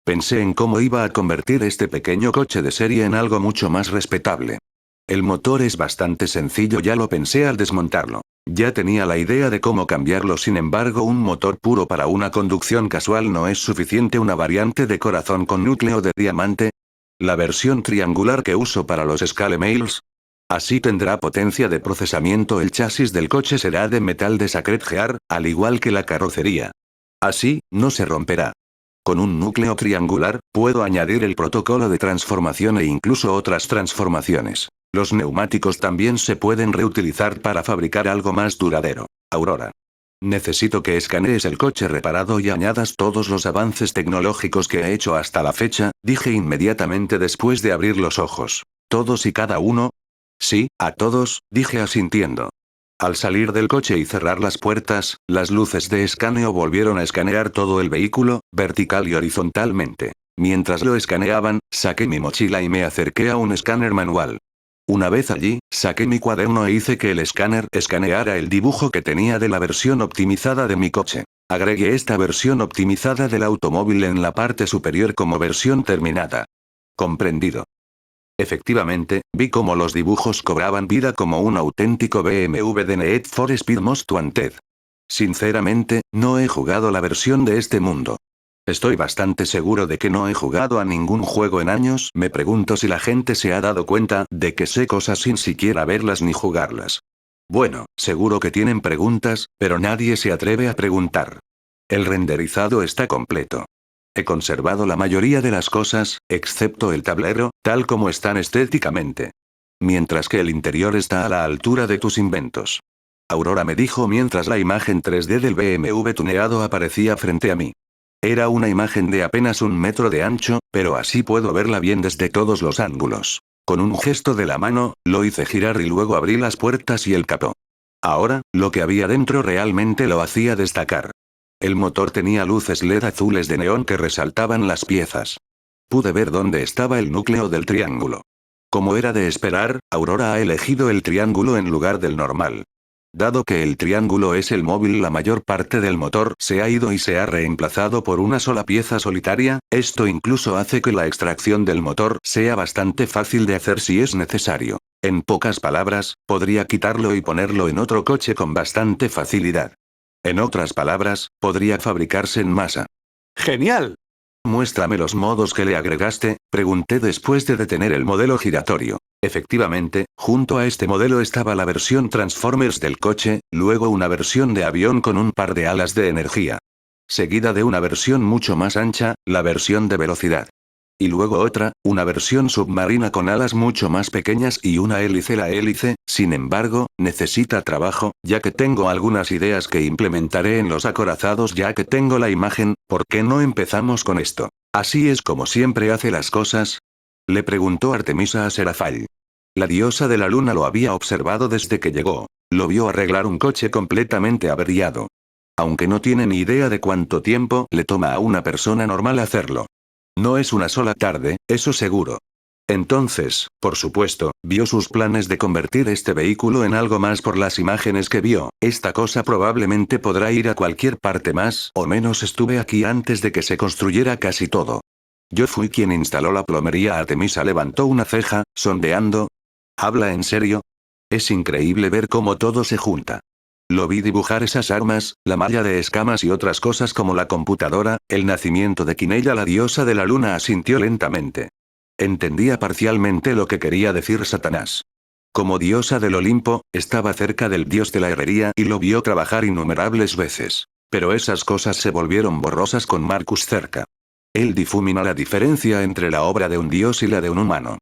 Pensé en cómo iba a convertir este pequeño coche de serie en algo mucho más respetable. El motor es bastante sencillo, ya lo pensé al desmontarlo. Ya tenía la idea de cómo cambiarlo, sin embargo un motor puro para una conducción casual no es suficiente. Una variante de corazón con núcleo de diamante. La versión triangular que uso para los Scale Mails. Así tendrá potencia de procesamiento. El chasis del coche será de metal de Sacred Gear, al igual que la carrocería. Así, no se romperá. Con un núcleo triangular, puedo añadir el protocolo de transformación e incluso otras transformaciones. Los neumáticos también se pueden reutilizar para fabricar algo más duradero. Aurora. Necesito que escanees el coche reparado y añadas todos los avances tecnológicos que he hecho hasta la fecha, dije inmediatamente después de abrir los ojos. ¿Todos y cada uno? Sí, a todos, dije asintiendo. Al salir del coche y cerrar las puertas, las luces de escaneo volvieron a escanear todo el vehículo, vertical y horizontalmente. Mientras lo escaneaban, saqué mi mochila y me acerqué a un escáner manual. Una vez allí, saqué mi cuaderno e hice que el escáner escaneara el dibujo que tenía de la versión optimizada de mi coche. Agregué esta versión optimizada del automóvil en la parte superior como versión terminada. Comprendido. Efectivamente, vi cómo los dibujos cobraban vida como un auténtico BMW de Need for Speed Most Wanted. Sinceramente, no he jugado la versión de este mundo. Estoy bastante seguro de que no he jugado a ningún juego en años. Me pregunto si la gente se ha dado cuenta de que sé cosas sin siquiera verlas ni jugarlas. Bueno, seguro que tienen preguntas, pero nadie se atreve a preguntar. El renderizado está completo. He conservado la mayoría de las cosas, excepto el tablero, tal como están estéticamente. Mientras que el interior está a la altura de tus inventos. Aurora me dijo mientras la imagen 3D del BMW tuneado aparecía frente a mí. Era una imagen de apenas 1 metro de ancho, pero así puedo verla bien desde todos los ángulos. Con un gesto de la mano, lo hice girar y luego abrí las puertas y el capó. Ahora, lo que había dentro realmente lo hacía destacar. El motor tenía luces LED azules de neón que resaltaban las piezas. Pude ver dónde estaba el núcleo del triángulo. Como era de esperar, Aurora ha elegido el triángulo en lugar del normal. Dado que el triángulo es el móvil, la mayor parte del motor se ha ido y se ha reemplazado por una sola pieza solitaria, esto incluso hace que la extracción del motor sea bastante fácil de hacer si es necesario. En pocas palabras, podría quitarlo y ponerlo en otro coche con bastante facilidad. En otras palabras, podría fabricarse en masa. ¡Genial! Muéstrame los modos que le agregaste, pregunté después de detener el modelo giratorio. Efectivamente, junto a este modelo estaba la versión Transformers del coche, luego una versión de avión con un par de alas de energía. Seguida de una versión mucho más ancha, la versión de velocidad. Y luego otra, una versión submarina con alas mucho más pequeñas y una hélice. La hélice, sin embargo, necesita trabajo, ya que tengo algunas ideas que implementaré en los acorazados. Ya que tengo la imagen, ¿por qué no empezamos con esto? ¿Así es como siempre hace las cosas? Le preguntó Artemisa a Serafall. La diosa de la luna lo había observado desde que llegó. Lo vio arreglar un coche completamente averiado. Aunque no tiene ni idea de cuánto tiempo le toma a una persona normal hacerlo. No es una sola tarde, eso seguro. Entonces, por supuesto, vio sus planes de convertir este vehículo en algo más por las imágenes que vio. Esta cosa probablemente podrá ir a cualquier parte. Más o menos estuve aquí antes de que se construyera casi todo. Yo fui quien instaló la plomería. Artemisa levantó una ceja, sondeando. ¿Habla en serio? Es increíble ver cómo todo se junta. Lo vi dibujar esas armas, la malla de escamas y otras cosas como la computadora, el nacimiento de Quinella. La diosa de la luna asintió lentamente. Entendía parcialmente lo que quería decir Satanás. Como diosa del Olimpo, estaba cerca del dios de la herrería y lo vio trabajar innumerables veces. Pero esas cosas se volvieron borrosas con Marcus cerca. Él difumina la diferencia entre la obra de un dios y la de un humano.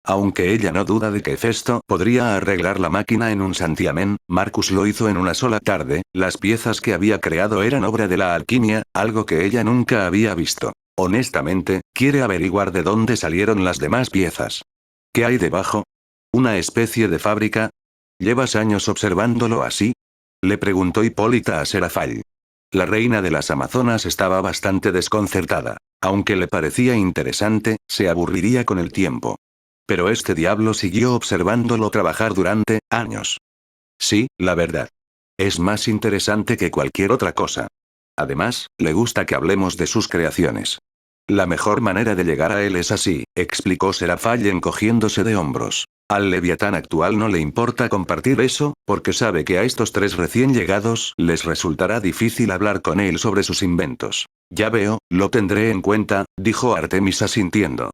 Aunque ella no duda de que Hefesto podría arreglar la máquina en un santiamén, Marcus lo hizo en una sola tarde. Las piezas que había creado eran obra de la alquimia, algo que ella nunca había visto. Honestamente, quiere averiguar de dónde salieron las demás piezas. ¿Qué hay debajo? ¿Una especie de fábrica? ¿Llevas años observándolo así? Le preguntó Hipólita a Serafall. La reina de las Amazonas estaba bastante desconcertada. Aunque le parecía interesante, se aburriría con el tiempo. Pero este diablo siguió observándolo trabajar durante años. Sí, la verdad. Es más interesante que cualquier otra cosa. Además, le gusta que hablemos de sus creaciones. La mejor manera de llegar a él es así, explicó Serafall encogiéndose de hombros. Al Leviatán actual no le importa compartir eso, porque sabe que a estos 3 recién llegados les resultará difícil hablar con él sobre sus inventos. Ya veo, lo tendré en cuenta, dijo Artemisa sintiendo.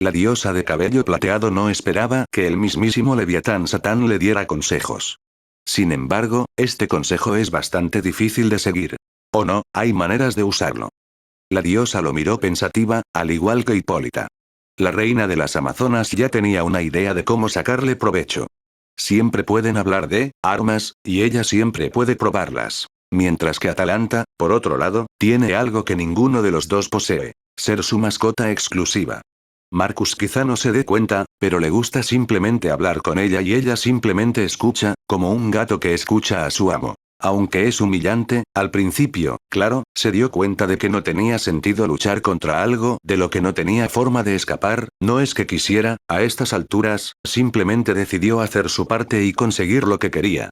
La diosa de cabello plateado no esperaba que el mismísimo Leviatán Satán le diera consejos. Sin embargo, este consejo es bastante difícil de seguir. ¿O no? Hay maneras de usarlo. La diosa lo miró pensativa, al igual que Hipólita. La reina de las Amazonas ya tenía una idea de cómo sacarle provecho. Siempre pueden hablar de armas, y ella siempre puede probarlas. Mientras que Atalanta, por otro lado, tiene algo que ninguno de los dos posee: ser su mascota exclusiva. Marcus quizá no se dé cuenta, pero le gusta simplemente hablar con ella y ella simplemente escucha, como un gato que escucha a su amo. Aunque es humillante, al principio, claro, se dio cuenta de que no tenía sentido luchar contra algo de lo que no tenía forma de escapar. No es que quisiera, a estas alturas, simplemente decidió hacer su parte y conseguir lo que quería.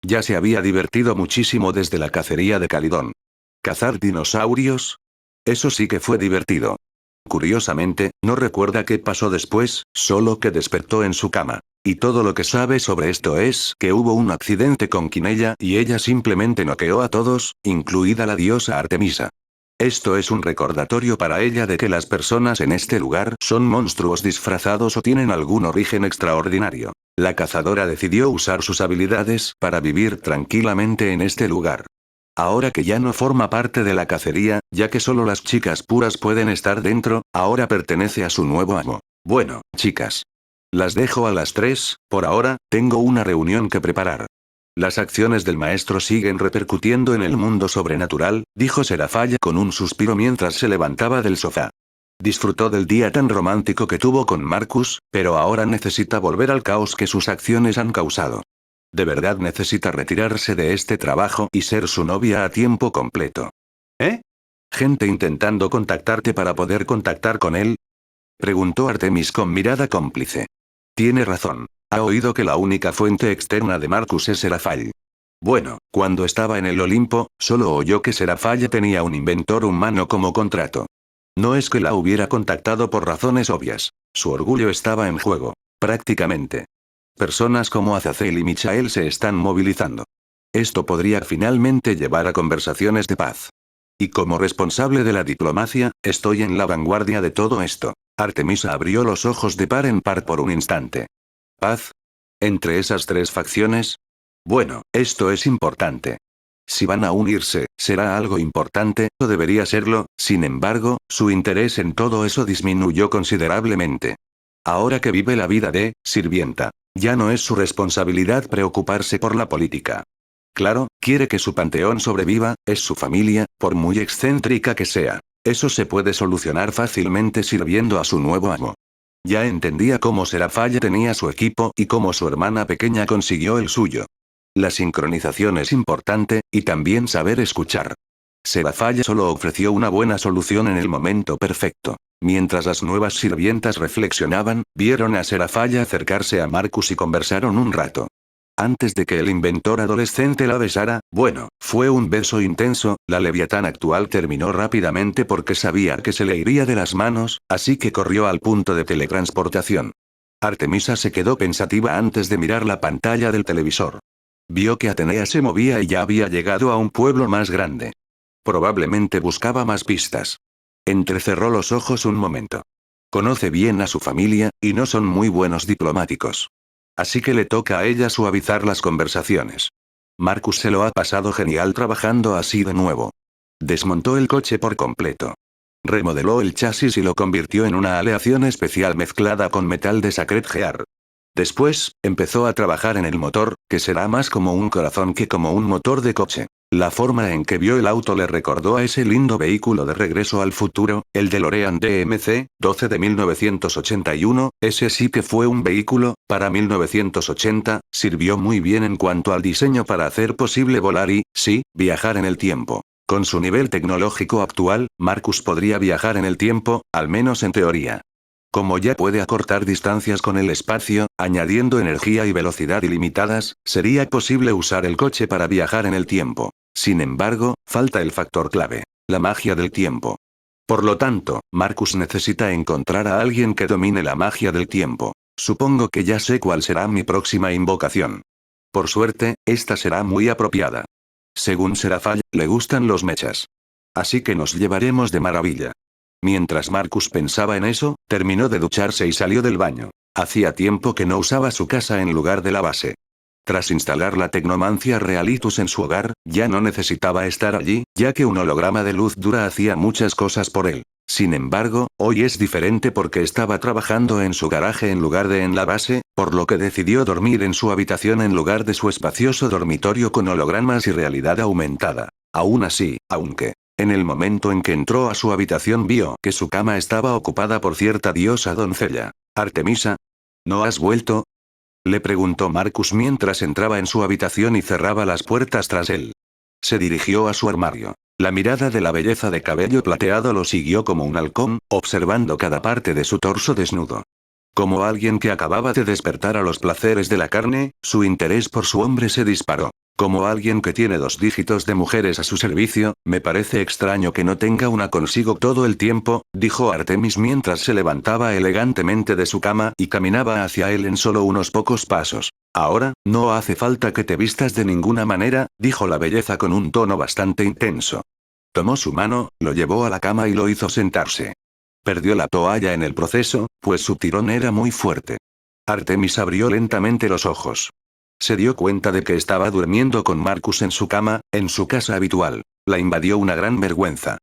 Ya se había divertido muchísimo desde la cacería de Calidón. ¿Cazar dinosaurios? Eso sí que fue divertido. Curiosamente, no recuerda qué pasó después, solo que despertó en su cama. Y todo lo que sabe sobre esto es que hubo un accidente con Quinella y ella simplemente noqueó a todos, incluida la diosa Artemisa. Esto es un recordatorio para ella de que las personas en este lugar son monstruos disfrazados o tienen algún origen extraordinario. La cazadora decidió usar sus habilidades para vivir tranquilamente en este lugar. Ahora que ya no forma parte de la cacería, ya que solo las chicas puras pueden estar dentro, ahora pertenece a su nuevo amo. Bueno, chicas. Las dejo a las 3, por ahora, tengo una reunión que preparar. Las acciones del maestro siguen repercutiendo en el mundo sobrenatural, dijo Serafalla con un suspiro mientras se levantaba del sofá. Disfrutó del día tan romántico que tuvo con Marcus, pero ahora necesita volver al caos que sus acciones han causado. De verdad necesita retirarse de este trabajo y ser su novia a tiempo completo. ¿Eh? ¿Gente intentando contactarte para poder contactar con él? Preguntó Artemis con mirada cómplice. Tiene razón. Ha oído que la única fuente externa de Marcus es Serafall. Bueno, cuando estaba en el Olimpo, solo oyó que Serafall tenía un inventor humano como contrato. No es que la hubiera contactado por razones obvias. Su orgullo estaba en juego. Prácticamente. Personas como Azazel y Michael se están movilizando. Esto podría finalmente llevar a conversaciones de paz. Y como responsable de la diplomacia, estoy en la vanguardia de todo esto. Artemisa abrió los ojos de par en par por un instante. ¿Paz? ¿Entre esas tres facciones? Bueno, esto es importante. Si van a unirse, será algo importante, o debería serlo, sin embargo, su interés en todo eso disminuyó considerablemente. Ahora que vive la vida de sirvienta, ya no es su responsabilidad preocuparse por la política. Claro, quiere que su panteón sobreviva, es su familia, por muy excéntrica que sea. Eso se puede solucionar fácilmente sirviendo a su nuevo amo. Ya entendía cómo Serafalla tenía su equipo y cómo su hermana pequeña consiguió el suyo. La sincronización es importante, y también saber escuchar. Serafalla solo ofreció una buena solución en el momento perfecto. Mientras las nuevas sirvientas reflexionaban, vieron a Serafalla acercarse a Marcus y conversaron un rato. Antes de que el inventor adolescente la besara, bueno, fue un beso intenso, la leviatán actual terminó rápidamente porque sabía que se le iría de las manos, así que corrió al punto de teletransportación. Artemisa se quedó pensativa antes de mirar la pantalla del televisor. Vio que Atenea se movía y ya había llegado a un pueblo más grande. Probablemente buscaba más pistas. Entrecerró los ojos un momento. Conoce bien a su familia, y no son muy buenos diplomáticos. Así que le toca a ella suavizar las conversaciones. Marcus se lo ha pasado genial trabajando así de nuevo. Desmontó el coche por completo. Remodeló el chasis y lo convirtió en una aleación especial mezclada con metal de Sacred Gear. Después, empezó a trabajar en el motor, que será más como un corazón que como un motor de coche. La forma en que vio el auto le recordó a ese lindo vehículo de Regreso al Futuro, el DeLorean DMC-12 de 1981, ese sí que fue un vehículo, para 1980, sirvió muy bien en cuanto al diseño para hacer posible volar y, sí, viajar en el tiempo. Con su nivel tecnológico actual, Marcus podría viajar en el tiempo, al menos en teoría. Como ya puede acortar distancias con el espacio, añadiendo energía y velocidad ilimitadas, sería posible usar el coche para viajar en el tiempo. Sin embargo, falta el factor clave: la magia del tiempo. Por lo tanto, Marcus necesita encontrar a alguien que domine la magia del tiempo. Supongo que ya sé cuál será mi próxima invocación. Por suerte, esta será muy apropiada. Según Serafall, le gustan los mechas. Así que nos llevaremos de maravilla. Mientras Marcus pensaba en eso, terminó de ducharse y salió del baño. Hacía tiempo que no usaba su casa en lugar de la base. Tras instalar la Tecnomancia Realitus en su hogar, ya no necesitaba estar allí, ya que un holograma de luz dura hacía muchas cosas por él. Sin embargo, hoy es diferente porque estaba trabajando en su garaje en lugar de en la base, por lo que decidió dormir en su habitación en lugar de su espacioso dormitorio con hologramas y realidad aumentada. Aún así, aunque en el momento en que entró a su habitación vio que su cama estaba ocupada por cierta diosa doncella. «Artemisa, ¿no has vuelto?», le preguntó Marcus mientras entraba en su habitación y cerraba las puertas tras él. Se dirigió a su armario. La mirada de la belleza de cabello plateado lo siguió como un halcón, observando cada parte de su torso desnudo. Como alguien que acababa de despertar a los placeres de la carne, su interés por su hombre se disparó. Como alguien que tiene 2 dígitos de mujeres a su servicio, me parece extraño que no tenga una consigo todo el tiempo, dijo Artemis mientras se levantaba elegantemente de su cama y caminaba hacia él en solo unos pocos pasos. Ahora, no hace falta que te vistas de ninguna manera, dijo la belleza con un tono bastante intenso. Tomó su mano, lo llevó a la cama y lo hizo sentarse. Perdió la toalla en el proceso, pues su tirón era muy fuerte. Artemis abrió lentamente los ojos. Se dio cuenta de que estaba durmiendo con Marcus en su cama, en su casa habitual. La invadió una gran vergüenza.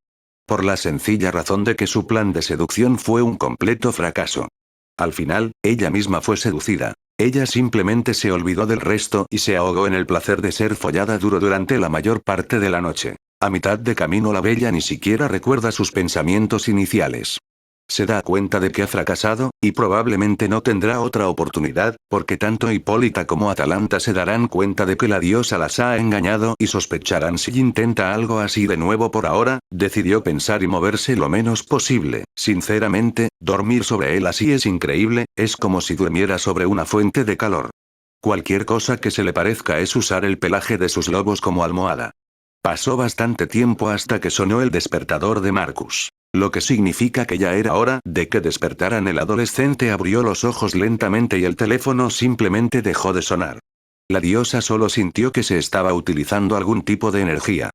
Por la sencilla razón de que su plan de seducción fue un completo fracaso. Al final, ella misma fue seducida. Ella simplemente se olvidó del resto y se ahogó en el placer de ser follada duro durante la mayor parte de la noche. A mitad de camino la bella ni siquiera recuerda sus pensamientos iniciales. Se da cuenta de que ha fracasado, y probablemente no tendrá otra oportunidad, porque tanto Hipólita como Atalanta se darán cuenta de que la diosa las ha engañado y sospecharán si intenta algo así de nuevo. Por ahora, decidió pensar y moverse lo menos posible. Sinceramente, dormir sobre él así es increíble, es como si durmiera sobre una fuente de calor. Cualquier cosa que se le parezca es usar el pelaje de sus lobos como almohada. Pasó bastante tiempo hasta que sonó el despertador de Marcus. Lo que significa que ya era hora de que despertaran. El adolescente abrió los ojos lentamente y el teléfono simplemente dejó de sonar. La diosa solo sintió que se estaba utilizando algún tipo de energía.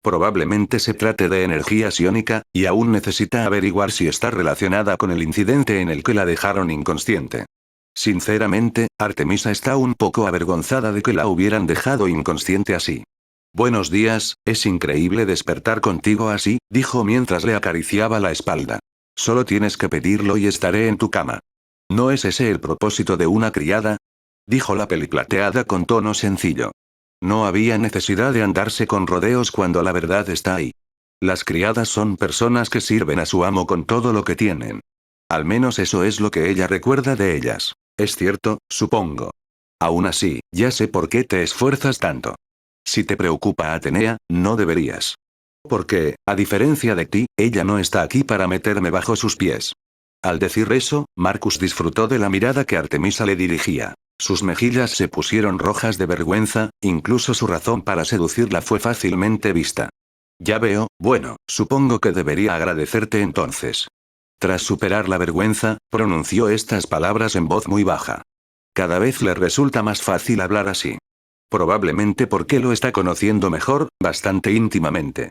Probablemente se trate de energía psiónica, y aún necesita averiguar si está relacionada con el incidente en el que la dejaron inconsciente. Sinceramente, Artemisa está un poco avergonzada de que la hubieran dejado inconsciente así. Buenos días, es increíble despertar contigo así, dijo mientras le acariciaba la espalda. Solo tienes que pedirlo y estaré en tu cama. ¿No es ese el propósito de una criada? Dijo la peliplateada con tono sencillo. No había necesidad de andarse con rodeos cuando la verdad está ahí. Las criadas son personas que sirven a su amo con todo lo que tienen. Al menos eso es lo que ella recuerda de ellas. Es cierto, supongo. Aún así, ya sé por qué te esfuerzas tanto. Si te preocupa Atenea, no deberías. Porque, a diferencia de ti, ella no está aquí para meterme bajo sus pies. Al decir eso, Marcus disfrutó de la mirada que Artemisa le dirigía. Sus mejillas se pusieron rojas de vergüenza, incluso su razón para seducirla fue fácilmente vista. Ya veo, bueno, supongo que debería agradecerte entonces. Tras superar la vergüenza, pronunció estas palabras en voz muy baja. Cada vez le resulta más fácil hablar así. Probablemente porque lo está conociendo mejor, bastante íntimamente.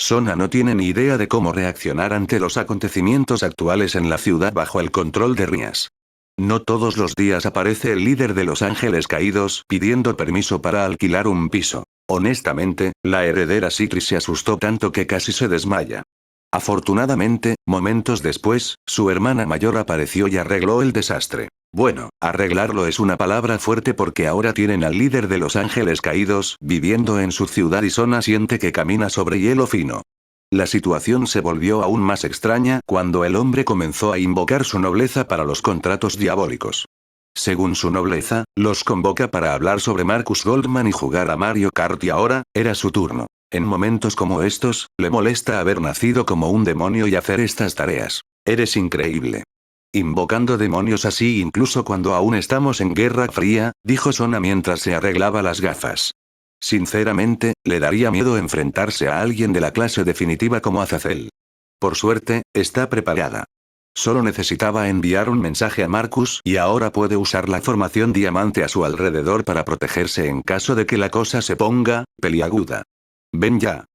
Sona no tiene ni idea de cómo reaccionar ante los acontecimientos actuales en la ciudad bajo el control de Rias. No todos los días aparece el líder de los Ángeles Caídos pidiendo permiso para alquilar un piso. Honestamente, la heredera Citri se asustó tanto que casi se desmaya. Afortunadamente, momentos después, su hermana mayor apareció y arregló el desastre. Bueno, arreglarlo es una palabra fuerte porque ahora tienen al líder de los Ángeles Caídos viviendo en su ciudad y Sona siente que camina sobre hielo fino. La situación se volvió aún más extraña cuando el hombre comenzó a invocar su nobleza para los contratos diabólicos. Según su nobleza, los convoca para hablar sobre Marcus Goldman y jugar a Mario Kart y ahora, era su turno. En momentos como estos, le molesta haber nacido como un demonio y hacer estas tareas. Eres increíble. Invocando demonios así incluso cuando aún estamos en Guerra Fría, dijo Sona mientras se arreglaba las gafas. Sinceramente, le daría miedo enfrentarse a alguien de la clase definitiva como Azazel. Por suerte, está preparada. Solo necesitaba enviar un mensaje a Marcus y ahora puede usar la formación diamante a su alrededor para protegerse en caso de que la cosa se ponga peliaguda. Ven ya.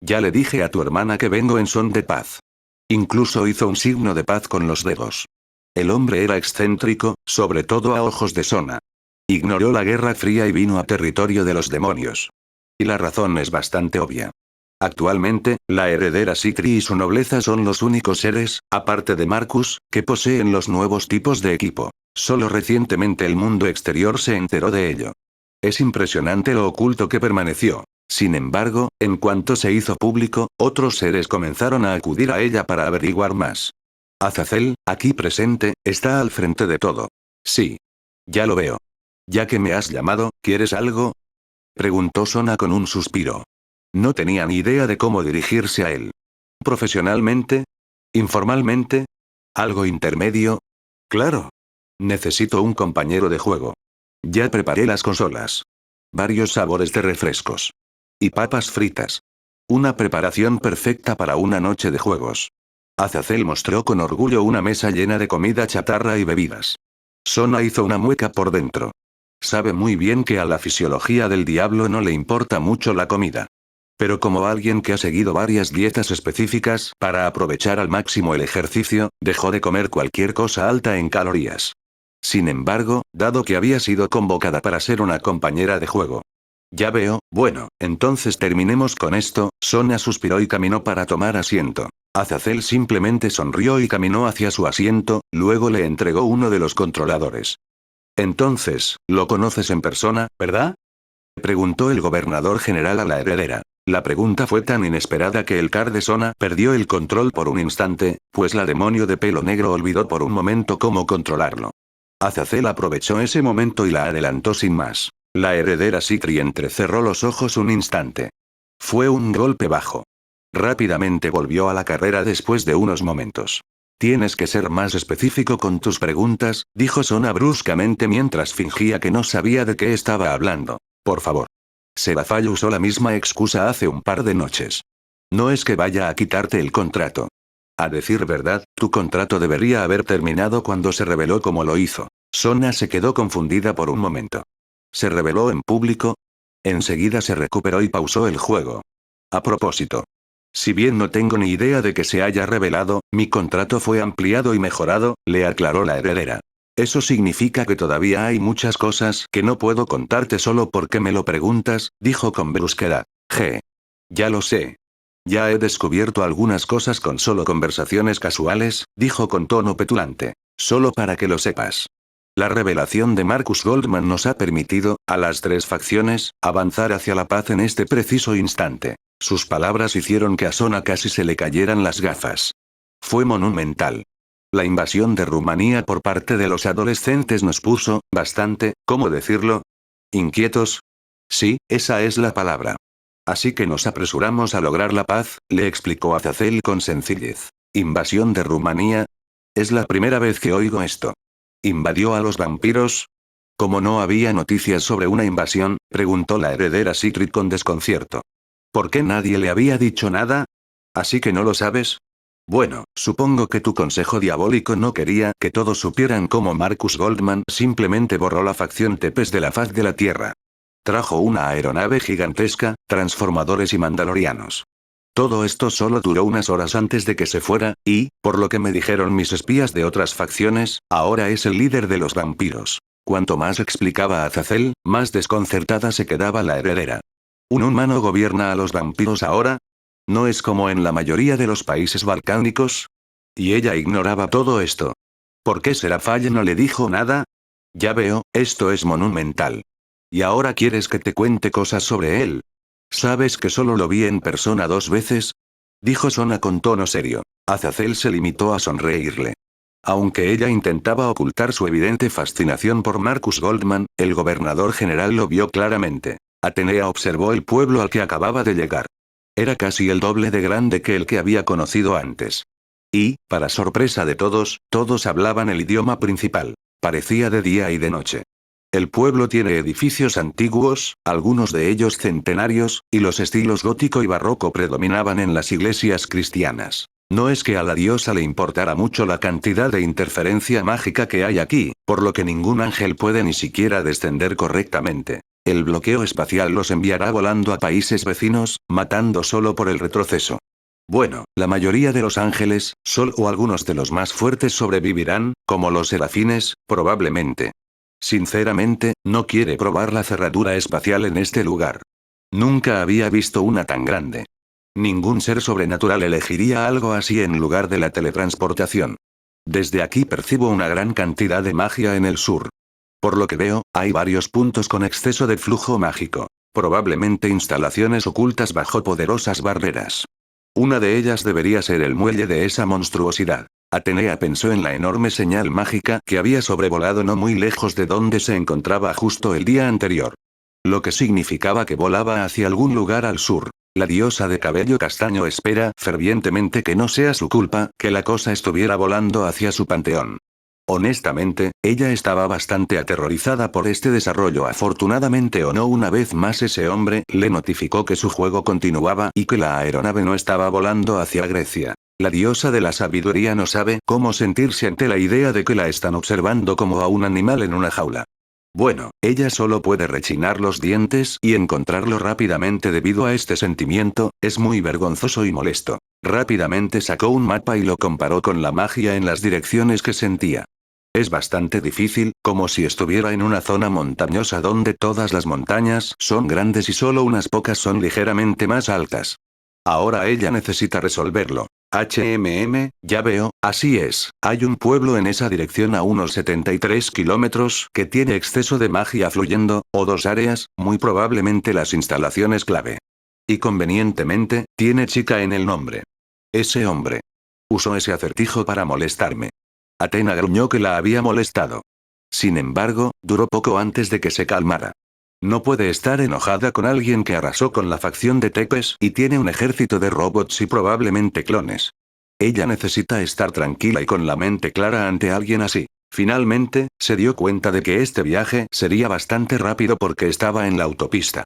Ya le dije a tu hermana que vengo en son de paz. Incluso hizo un signo de paz con los dedos. El hombre era excéntrico, sobre todo a ojos de Sona. Ignoró la Guerra Fría y vino a territorio de los demonios. Y la razón es bastante obvia. Actualmente, la heredera Citri y su nobleza son los únicos seres, aparte de Marcus, que poseen los nuevos tipos de equipo. Solo recientemente el mundo exterior se enteró de ello. Es impresionante lo oculto que permaneció. Sin embargo, en cuanto se hizo público, otros seres comenzaron a acudir a ella para averiguar más. Azazel, aquí presente, está al frente de todo. Sí. Ya lo veo. Ya que me has llamado, ¿quieres algo? Preguntó Sona con un suspiro. No tenía ni idea de cómo dirigirse a él. ¿Profesionalmente? ¿Informalmente? ¿Algo intermedio? Claro. Necesito un compañero de juego. Ya preparé las consolas. Varios sabores de refrescos. Y papas fritas. Una preparación perfecta para una noche de juegos. Azazel mostró con orgullo una mesa llena de comida chatarra y bebidas. Sona hizo una mueca por dentro. Sabe muy bien que a la fisiología del diablo no le importa mucho la comida. Pero como alguien que ha seguido varias dietas específicas para aprovechar al máximo el ejercicio, dejó de comer cualquier cosa alta en calorías. Sin embargo, dado que había sido convocada para ser una compañera de juego. Ya veo, bueno, entonces terminemos con esto. Sona suspiró y caminó para tomar asiento. Azazel simplemente sonrió y caminó hacia su asiento, luego le entregó uno de los controladores. Entonces, lo conoces en persona, ¿verdad? Preguntó el gobernador general a la heredera. La pregunta fue tan inesperada que el Kar de Sona perdió el control por un instante, pues la demonio de pelo negro olvidó por un momento cómo controlarlo. Azazel aprovechó ese momento y la adelantó sin más. La heredera Citri entrecerró los ojos un instante. Fue un golpe bajo. Rápidamente volvió a la carrera después de unos momentos. Tienes que ser más específico con tus preguntas, dijo Sona bruscamente mientras fingía que no sabía de qué estaba hablando. Por favor. Sebafall usó la misma excusa hace un par de noches. No es que vaya a quitarte el contrato. A decir verdad, tu contrato debería haber terminado cuando se reveló como lo hizo. Sona se quedó confundida por un momento. ¿Se reveló en público? Enseguida se recuperó y pausó el juego. A propósito. Si bien no tengo ni idea de que se haya revelado, mi contrato fue ampliado y mejorado, le aclaró la heredera. Eso significa que todavía hay muchas cosas que no puedo contarte solo porque me lo preguntas, dijo con brusquedad. Ya lo sé. Ya he descubierto algunas cosas con solo conversaciones casuales, dijo con tono petulante. Solo para que lo sepas. La revelación de Marcus Goldman nos ha permitido, a las tres facciones, avanzar hacia la paz en este preciso instante. Sus palabras hicieron que a Sona casi se le cayeran las gafas. Fue monumental. La invasión de Rumanía por parte de los adolescentes nos puso, bastante, ¿cómo decirlo? ¿Inquietos? Sí, esa es la palabra. Así que nos apresuramos a lograr la paz, le explicó Azazel con sencillez. ¿Invasión de Rumanía? Es la primera vez que oigo esto. ¿Invadió a los vampiros? Como no había noticias sobre una invasión, preguntó la heredera Sigrid con desconcierto. ¿Por qué nadie le había dicho nada? ¿Así que no lo sabes? Bueno, supongo que tu consejo diabólico no quería que todos supieran cómo Marcus Goldman simplemente borró la facción Tepes de la faz de la Tierra. Trajo una aeronave gigantesca, transformadores y mandalorianos. Todo esto solo duró unas horas antes de que se fuera, y, por lo que me dijeron mis espías de otras facciones, ahora es el líder de los vampiros. Cuanto más explicaba Azazel, más desconcertada se quedaba la heredera. ¿Un humano gobierna a los vampiros ahora? ¿No es como en la mayoría de los países balcánicos? Y ella ignoraba todo esto. ¿Por qué Sebafall no le dijo nada? Ya veo, esto es monumental. ¿Y ahora quieres que te cuente cosas sobre él? ¿Sabes que solo lo vi en persona 2 veces? Dijo Sona con tono serio. Azazel se limitó a sonreírle. Aunque ella intentaba ocultar su evidente fascinación por Marcus Goldman, el gobernador general lo vio claramente. Atenea observó el pueblo al que acababa de llegar. Era casi el doble de grande que el que había conocido antes. Y, para sorpresa de todos, todos hablaban el idioma principal. Parecía de día y de noche. El pueblo tiene edificios antiguos, algunos de ellos centenarios, y los estilos gótico y barroco predominaban en las iglesias cristianas. No es que a la diosa le importara mucho la cantidad de interferencia mágica que hay aquí, por lo que ningún ángel puede ni siquiera descender correctamente. El bloqueo espacial los enviará volando a países vecinos, matando solo por el retroceso. Bueno, la mayoría de los ángeles, solo algunos de los más fuertes sobrevivirán, como los serafines, probablemente. Sinceramente, no quiere probar la cerradura espacial en este lugar. Nunca había visto una tan grande. Ningún ser sobrenatural elegiría algo así en lugar de la teletransportación. Desde aquí percibo una gran cantidad de magia en el sur. Por lo que veo, hay varios puntos con exceso de flujo mágico. Probablemente instalaciones ocultas bajo poderosas barreras. Una de ellas debería ser el muelle de esa monstruosidad. Atenea pensó en la enorme señal mágica que había sobrevolado no muy lejos de donde se encontraba justo el día anterior. Lo que significaba que volaba hacia algún lugar al sur. La diosa de cabello castaño espera fervientemente que no sea su culpa que la cosa estuviera volando hacia su panteón. Honestamente, ella estaba bastante aterrorizada por este desarrollo. Afortunadamente o no, una vez más ese hombre le notificó que su juego continuaba y que la aeronave no estaba volando hacia Grecia. La diosa de la sabiduría no sabe cómo sentirse ante la idea de que la están observando como a un animal en una jaula. Bueno, ella solo puede rechinar los dientes y encontrarlo rápidamente debido a este sentimiento, es muy vergonzoso y molesto. Rápidamente sacó un mapa y lo comparó con la magia en las direcciones que sentía. Es bastante difícil, como si estuviera en una zona montañosa donde todas las montañas son grandes y solo unas pocas son ligeramente más altas. Ahora ella necesita resolverlo. Ya veo, así es, hay un pueblo en esa dirección a unos 73 kilómetros que tiene exceso de magia fluyendo, o dos áreas, muy probablemente las instalaciones clave. Y convenientemente, tiene chica en el nombre. Ese hombre usó ese acertijo para molestarme. Athena gruñó que la había molestado. Sin embargo, duró poco antes de que se calmara. No puede estar enojada con alguien que arrasó con la facción de Tepes y tiene un ejército de robots y probablemente clones. Ella necesita estar tranquila y con la mente clara ante alguien así. Finalmente, se dio cuenta de que este viaje sería bastante rápido porque estaba en la autopista.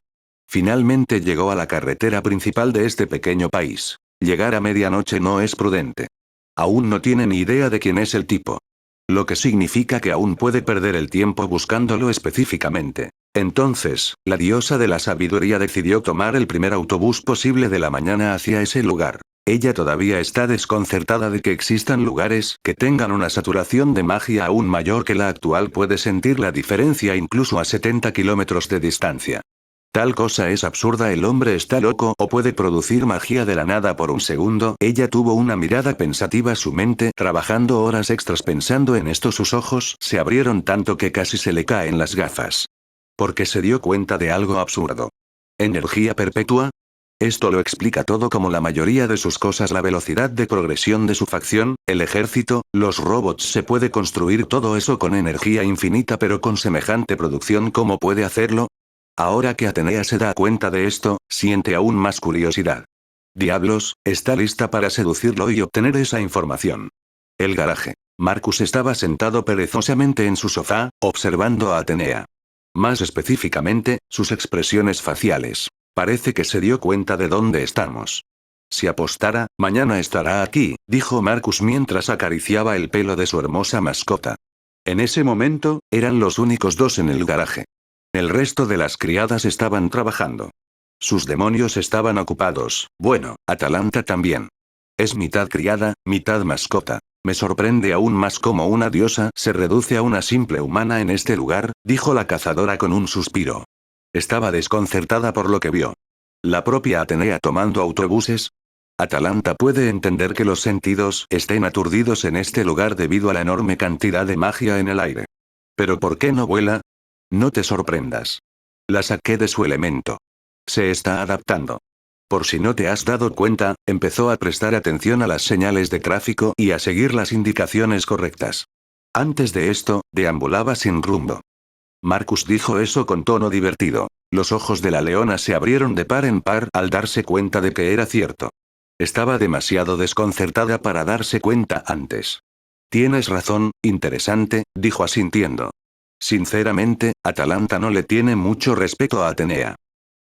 Finalmente llegó a la carretera principal de este pequeño país. Llegar a medianoche no es prudente. Aún no tiene ni idea de quién es el tipo. Lo que significa que aún puede perder el tiempo buscándolo específicamente. Entonces, la diosa de la sabiduría decidió tomar el primer autobús posible de la mañana hacia ese lugar. Ella todavía está desconcertada de que existan lugares que tengan una saturación de magia aún mayor que la actual. Puede sentir la diferencia incluso a 70 kilómetros de distancia. Tal cosa es absurda, el hombre está loco o puede producir magia de la nada por un segundo. Ella tuvo una mirada pensativa, su mente trabajando horas extras pensando en esto, sus ojos se abrieron tanto que casi se le caen las gafas. Porque se dio cuenta de algo absurdo. ¿Energía perpetua? Esto lo explica todo, como la mayoría de sus cosas, la velocidad de progresión de su facción, el ejército, los robots. Se puede construir todo eso con energía infinita, pero con semejante producción, ¿cómo puede hacerlo? Ahora que Atenea se da cuenta de esto, siente aún más curiosidad. Diablos, está lista para seducirlo y obtener esa información. El garaje. Marcus estaba sentado perezosamente en su sofá, observando a Atenea. Más específicamente, sus expresiones faciales. Parece que se dio cuenta de dónde estamos. Si apostara, mañana estará aquí, dijo Marcus mientras acariciaba el pelo de su hermosa mascota. En ese momento, eran los únicos dos en el garaje. El resto de las criadas estaban trabajando. Sus demonios estaban ocupados. Bueno, Atalanta también. Es mitad criada, mitad mascota. Me sorprende aún más cómo una diosa se reduce a una simple humana en este lugar, dijo la cazadora con un suspiro. Estaba desconcertada por lo que vio. La propia Atenea tomando autobuses. Atalanta puede entender que los sentidos estén aturdidos en este lugar debido a la enorme cantidad de magia en el aire. ¿Pero por qué no vuela? No te sorprendas. La saqué de su elemento. Se está adaptando. Por si no te has dado cuenta, empezó a prestar atención a las señales de tráfico y a seguir las indicaciones correctas. Antes de esto, deambulaba sin rumbo. Marcus dijo eso con tono divertido. Los ojos de la leona se abrieron de par en par al darse cuenta de que era cierto. Estaba demasiado desconcertada para darse cuenta antes. Tienes razón, interesante, dijo asintiendo. Sinceramente, Atalanta no le tiene mucho respeto a Atenea.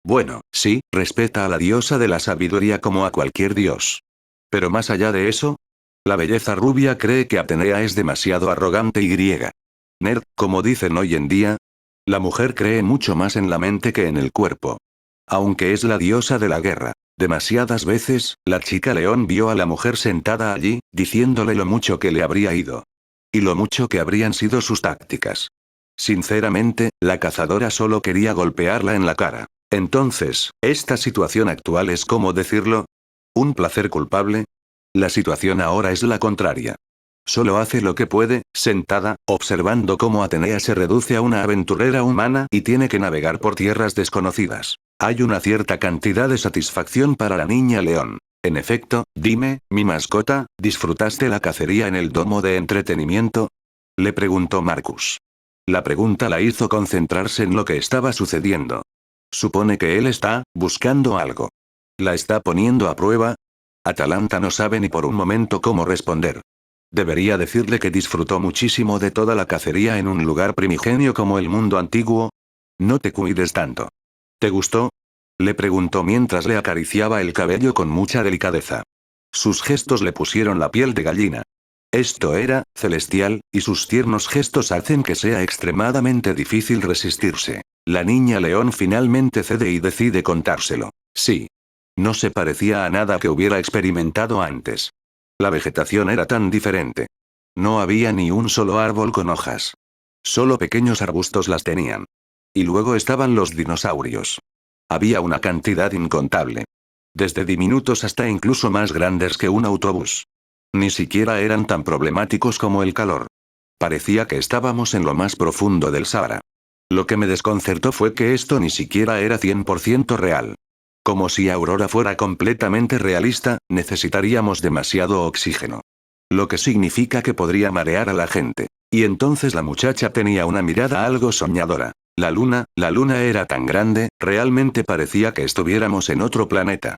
Bueno, sí, respeta a la diosa de la sabiduría como a cualquier dios. Pero más allá de eso, la belleza rubia cree que Atenea es demasiado arrogante y griega. Nerd, como dicen hoy en día. La mujer cree mucho más en la mente que en el cuerpo. Aunque es la diosa de la guerra. Demasiadas veces, la chica león vio a la mujer sentada allí, diciéndole lo mucho que le habría ido. Y lo mucho que habrían sido sus tácticas. Sinceramente, la cazadora solo quería golpearla en la cara. Entonces, ¿esta situación actual es, cómo decirlo? ¿Un placer culpable? La situación ahora es la contraria. Solo hace lo que puede, sentada, observando cómo Atenea se reduce a una aventurera humana y tiene que navegar por tierras desconocidas. Hay una cierta cantidad de satisfacción para la niña león. En efecto, dime, mi mascota, ¿disfrutaste la cacería en el domo de entretenimiento? Le preguntó Marcus. La pregunta la hizo concentrarse en lo que estaba sucediendo. Supone que él está buscando algo. ¿La está poniendo a prueba? Atalanta no sabe ni por un momento cómo responder. Debería decirle que disfrutó muchísimo de toda la cacería en un lugar primigenio como el mundo antiguo. No te cuides tanto. ¿Te gustó? Le preguntó mientras le acariciaba el cabello con mucha delicadeza. Sus gestos le pusieron la piel de gallina. Esto era celestial, y sus tiernos gestos hacen que sea extremadamente difícil resistirse. La niña león finalmente cede y decide contárselo. Sí. No se parecía a nada que hubiera experimentado antes. La vegetación era tan diferente. No había ni un solo árbol con hojas. Solo pequeños arbustos las tenían. Y luego estaban los dinosaurios. Había una cantidad incontable. Desde diminutos hasta incluso más grandes que un autobús. Ni siquiera eran tan problemáticos como el calor. Parecía que estábamos en lo más profundo del Sahara. Lo que me desconcertó fue que esto ni siquiera era 100% real. Como si Aurora fuera completamente realista, necesitaríamos demasiado oxígeno. Lo que significa que podría marear a la gente. Y entonces la muchacha tenía una mirada algo soñadora. La luna era tan grande, realmente parecía que estuviéramos en otro planeta.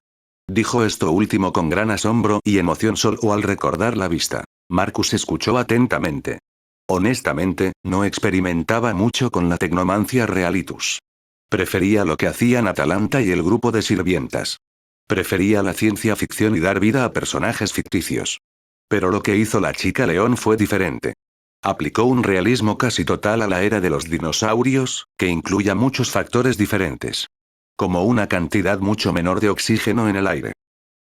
Dijo esto último con gran asombro y emoción solo al recordar la vista. Marcus escuchó atentamente. Honestamente, no experimentaba mucho con la tecnomancia realitus. Prefería lo que hacían Atalanta y el grupo de sirvientas. Prefería la ciencia ficción y dar vida a personajes ficticios. Pero lo que hizo la chica león fue diferente. Aplicó un realismo casi total a la era de los dinosaurios, que incluya muchos factores diferentes. Como una cantidad mucho menor de oxígeno en el aire.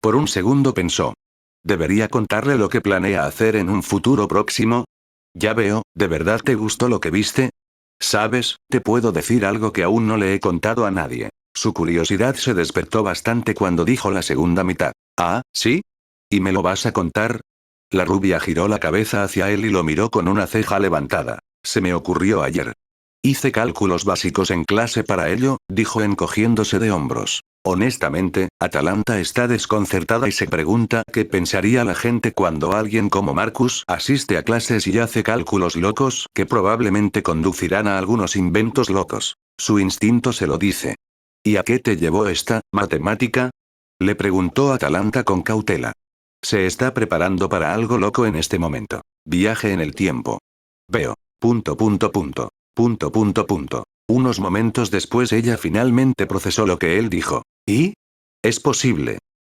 Por un segundo pensó. ¿Debería contarle lo que planea hacer en un futuro próximo? Ya veo, ¿de verdad te gustó lo que viste? ¿Sabes? Te puedo decir algo que aún no le he contado a nadie. Su curiosidad se despertó bastante cuando dijo la segunda mitad. ¿Ah, sí? ¿Y me lo vas a contar? La rubia giró la cabeza hacia él y lo miró con una ceja levantada. Se me ocurrió ayer. Hice cálculos básicos en clase para ello, dijo encogiéndose de hombros. Honestamente, Atalanta está desconcertada y se pregunta qué pensaría la gente cuando alguien como Marcus asiste a clases y hace cálculos locos que probablemente conducirán a algunos inventos locos. Su instinto se lo dice. ¿Y a qué te llevó esta matemática? Le preguntó Atalanta con cautela. Se está preparando para algo loco en este momento. Viaje en el tiempo. Veo. Punto. Unos momentos después ella finalmente procesó lo que él dijo. ¿Y? Es posible.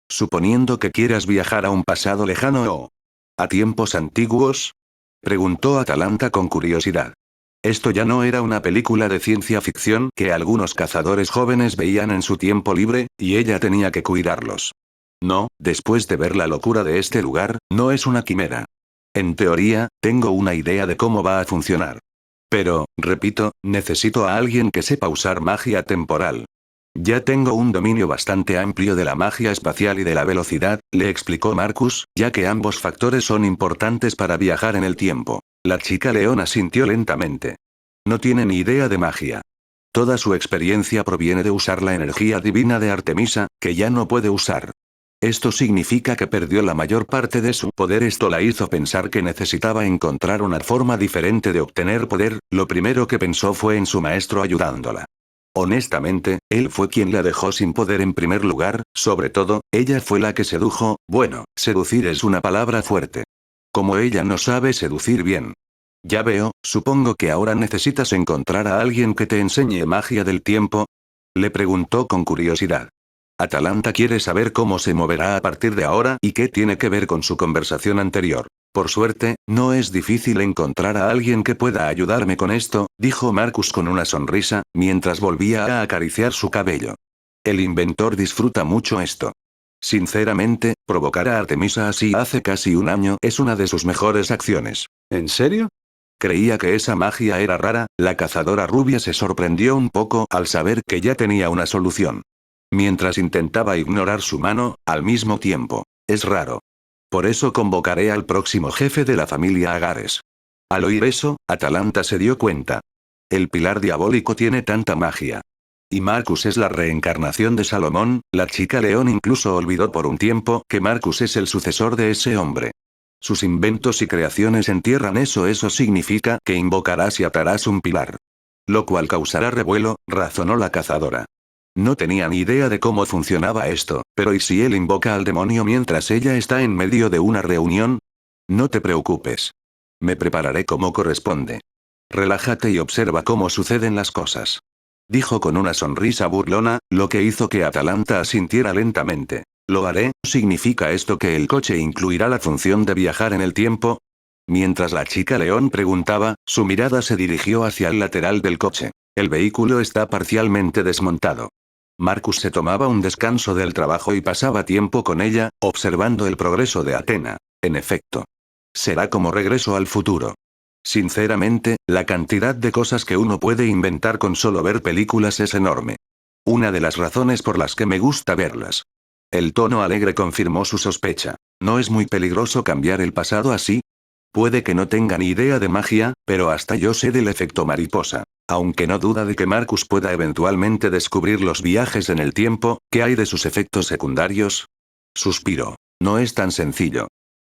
Suponiendo que quieras viajar a un pasado lejano o a tiempos antiguos, preguntó Atalanta con curiosidad. Esto ya no era una película de ciencia ficción que algunos cazadores jóvenes veían en su tiempo libre, y ella tenía que cuidarlos. No, después de ver la locura de este lugar, no es una quimera. En teoría, tengo una idea de cómo va a funcionar. Pero, repito, necesito a alguien que sepa usar magia temporal. Ya tengo un dominio bastante amplio de la magia espacial y de la velocidad, le explicó Marcus, ya que ambos factores son importantes para viajar en el tiempo. La chica león asintió lentamente. No tiene ni idea de magia. Toda su experiencia proviene de usar la energía divina de Artemisa, que ya no puede usar. Esto significa que perdió la mayor parte de su poder. Esto la hizo pensar que necesitaba encontrar una forma diferente de obtener poder. Lo primero que pensó fue en su maestro ayudándola. Honestamente, él fue quien la dejó sin poder en primer lugar, sobre todo, ella fue la que sedujo. Bueno, seducir es una palabra fuerte. Como ella no sabe seducir bien. Ya veo, supongo que ahora necesitas encontrar a alguien que te enseñe magia del tiempo. Le preguntó con curiosidad. Atalanta quiere saber cómo se moverá a partir de ahora y qué tiene que ver con su conversación anterior. Por suerte, no es difícil encontrar a alguien que pueda ayudarme con esto, dijo Marcus con una sonrisa, mientras volvía a acariciar su cabello. El inventor disfruta mucho esto. Sinceramente, provocar a Artemisa así hace casi un año es una de sus mejores acciones. ¿En serio? Creía que esa magia era rara. La cazadora rubia se sorprendió un poco al saber que ya tenía una solución. Mientras intentaba ignorar su mano, al mismo tiempo. Es raro. Por eso convocaré al próximo jefe de la familia Agares. Al oír eso, Atalanta se dio cuenta. El pilar diabólico tiene tanta magia. Y Marcus es la reencarnación de Salomón. La chica león incluso olvidó por un tiempo que Marcus es el sucesor de ese hombre. Sus inventos y creaciones entierran eso. Eso significa que invocarás y atarás un pilar. Lo cual causará revuelo, razonó la cazadora. No tenía ni idea de cómo funcionaba esto, pero ¿y si él invoca al demonio mientras ella está en medio de una reunión? No te preocupes. Me prepararé como corresponde. Relájate y observa cómo suceden las cosas. Dijo con una sonrisa burlona, lo que hizo que Atalanta asintiera lentamente. Lo haré. ¿Significa esto que el coche incluirá la función de viajar en el tiempo? Mientras la chica león preguntaba, su mirada se dirigió hacia el lateral del coche. El vehículo está parcialmente desmontado. Marcus se tomaba un descanso del trabajo y pasaba tiempo con ella, observando el progreso de Athena. En efecto. Será como Regreso al futuro. Sinceramente, la cantidad de cosas que uno puede inventar con solo ver películas es enorme. Una de las razones por las que me gusta verlas. El tono alegre confirmó su sospecha. ¿No es muy peligroso cambiar el pasado así? Puede que no tenga ni idea de magia, pero hasta yo sé del efecto mariposa. Aunque no duda de que Marcus pueda eventualmente descubrir los viajes en el tiempo, ¿qué hay de sus efectos secundarios? Suspiró. No es tan sencillo.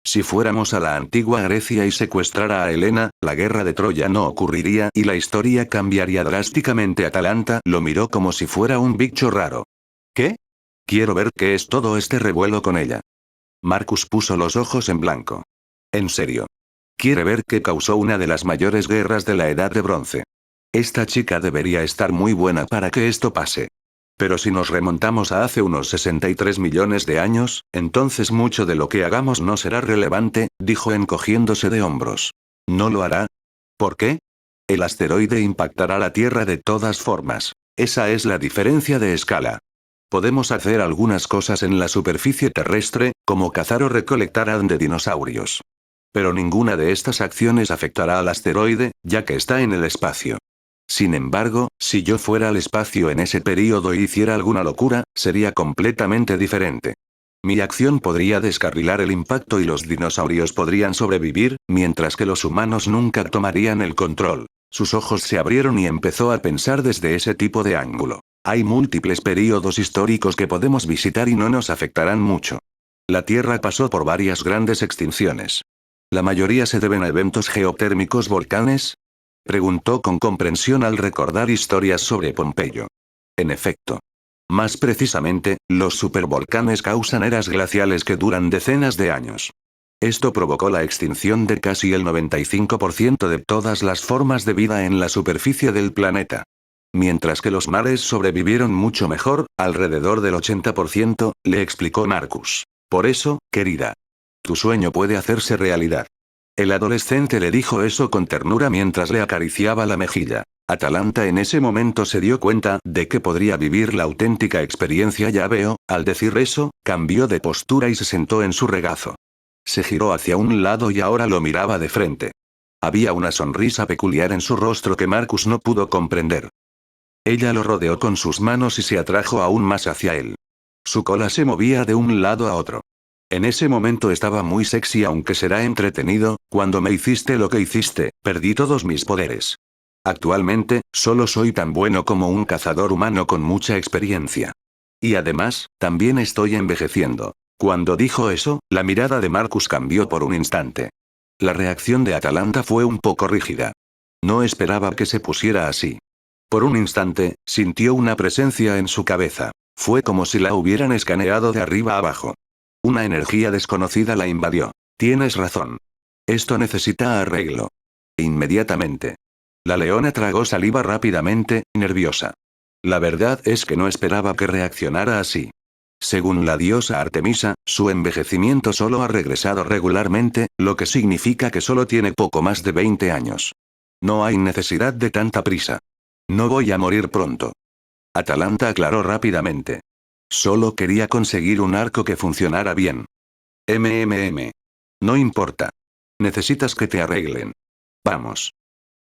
Si fuéramos a la antigua Grecia y secuestrara a Helena, la guerra de Troya no ocurriría y la historia cambiaría drásticamente. Atalanta lo miró como si fuera un bicho raro. ¿Qué? Quiero ver qué es todo este revuelo con ella. Marcus puso los ojos en blanco. En serio. Quiere ver qué causó una de las mayores guerras de la Edad de Bronce. Esta chica debería estar muy buena para que esto pase. Pero si nos remontamos a hace unos 63 millones de años, entonces mucho de lo que hagamos no será relevante, dijo encogiéndose de hombros. ¿No lo hará? ¿Por qué? El asteroide impactará la Tierra de todas formas. Esa es la diferencia de escala. Podemos hacer algunas cosas en la superficie terrestre, como cazar o recolectar ADN de dinosaurios. Pero ninguna de estas acciones afectará al asteroide, ya que está en el espacio. Sin embargo, si yo fuera al espacio en ese período y hiciera alguna locura, sería completamente diferente. Mi acción podría descarrilar el impacto y los dinosaurios podrían sobrevivir, mientras que los humanos nunca tomarían el control. Sus ojos se abrieron y empezó a pensar desde ese tipo de ángulo. Hay múltiples períodos históricos que podemos visitar y no nos afectarán mucho. La Tierra pasó por varias grandes extinciones. ¿La mayoría se deben a eventos geotérmicos volcanes? Preguntó con comprensión al recordar historias sobre Pompeyo. En efecto. Más precisamente, los supervolcanes causan eras glaciales que duran decenas de años. Esto provocó la extinción de casi el 95% de todas las formas de vida en la superficie del planeta. Mientras que los mares sobrevivieron mucho mejor, alrededor del 80%, le explicó Marcus. Por eso, querida. Tu sueño puede hacerse realidad. El adolescente le dijo eso con ternura mientras le acariciaba la mejilla. Atalanta en ese momento se dio cuenta de que podría vivir la auténtica experiencia. Ya veo, al decir eso, cambió de postura y se sentó en su regazo. Se giró hacia un lado y ahora lo miraba de frente. Había una sonrisa peculiar en su rostro que Marcus no pudo comprender. Ella lo rodeó con sus manos y se atrajo aún más hacia él. Su cola se movía de un lado a otro. En ese momento estaba muy sexy, aunque será entretenido. Cuando me hiciste lo que hiciste, perdí todos mis poderes. Actualmente, solo soy tan bueno como un cazador humano con mucha experiencia. Y además, también estoy envejeciendo. Cuando dijo eso, la mirada de Marcus cambió por un instante. La reacción de Atalanta fue un poco rígida. No esperaba que se pusiera así. Por un instante, sintió una presencia en su cabeza. Fue como si la hubieran escaneado de arriba a abajo. Una energía desconocida la invadió. Tienes razón. Esto necesita arreglo. Inmediatamente. La leona tragó saliva rápidamente, nerviosa. La verdad es que no esperaba que reaccionara así. Según la diosa Artemisa, su envejecimiento solo ha regresado regularmente, lo que significa que solo tiene poco más de 20 años. No hay necesidad de tanta prisa. No voy a morir pronto. Atalanta aclaró rápidamente. Solo quería conseguir un arco que funcionara bien. No importa. Necesitas que te arreglen. Vamos.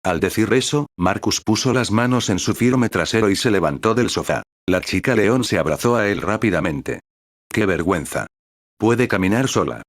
Al decir eso, Marcus puso las manos en su firme trasero y se levantó del sofá. La chica león se abrazó a él rápidamente. ¡Qué vergüenza! Puede caminar sola.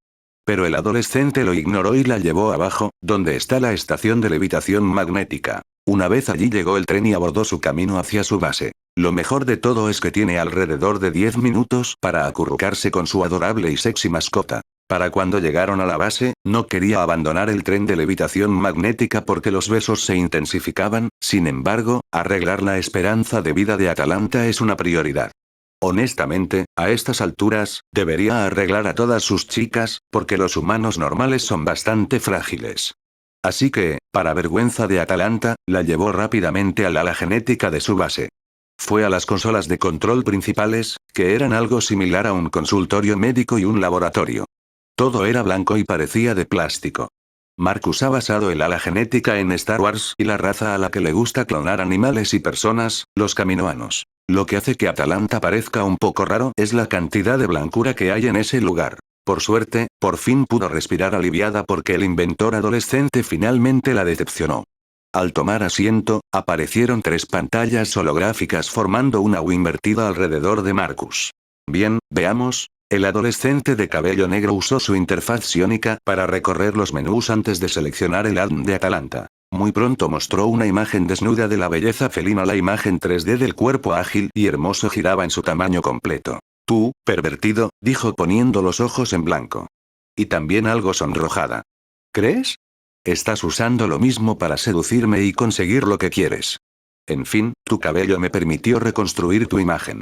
Pero el adolescente lo ignoró y la llevó abajo, donde está la estación de levitación magnética. Una vez allí llegó el tren y abordó su camino hacia su base. Lo mejor de todo es que tiene alrededor de 10 minutos para acurrucarse con su adorable y sexy mascota. Para cuando llegaron a la base, no quería abandonar el tren de levitación magnética porque los besos se intensificaban. Sin embargo, arreglar la esperanza de vida de Atalanta es una prioridad. Honestamente, a estas alturas, debería arreglar a todas sus chicas, porque los humanos normales son bastante frágiles. Así que, para vergüenza de Atalanta, la llevó rápidamente al ala genética de su base. Fue a las consolas de control principales, que eran algo similar a un consultorio médico y un laboratorio. Todo era blanco y parecía de plástico. Marcus ha basado el ala genética en Star Wars y la raza a la que le gusta clonar animales y personas, los caminoanos. Lo que hace que Atalanta parezca un poco raro es la cantidad de blancura que hay en ese lugar. Por suerte, por fin pudo respirar aliviada porque el inventor adolescente finalmente la decepcionó. Al tomar asiento, aparecieron 3 pantallas holográficas formando una U invertida alrededor de Marcus. Bien, veamos, El adolescente de cabello negro usó su interfaz psiónica para recorrer los menús antes de seleccionar el ADN de Atalanta. Muy pronto mostró una imagen desnuda de la belleza felina. La imagen 3D del cuerpo ágil y hermoso giraba en su tamaño completo. Tú, pervertido, dijo poniendo los ojos en blanco. Y también algo sonrojada. ¿Crees? Estás usando lo mismo para seducirme y conseguir lo que quieres. En fin, tu cabello me permitió reconstruir tu imagen.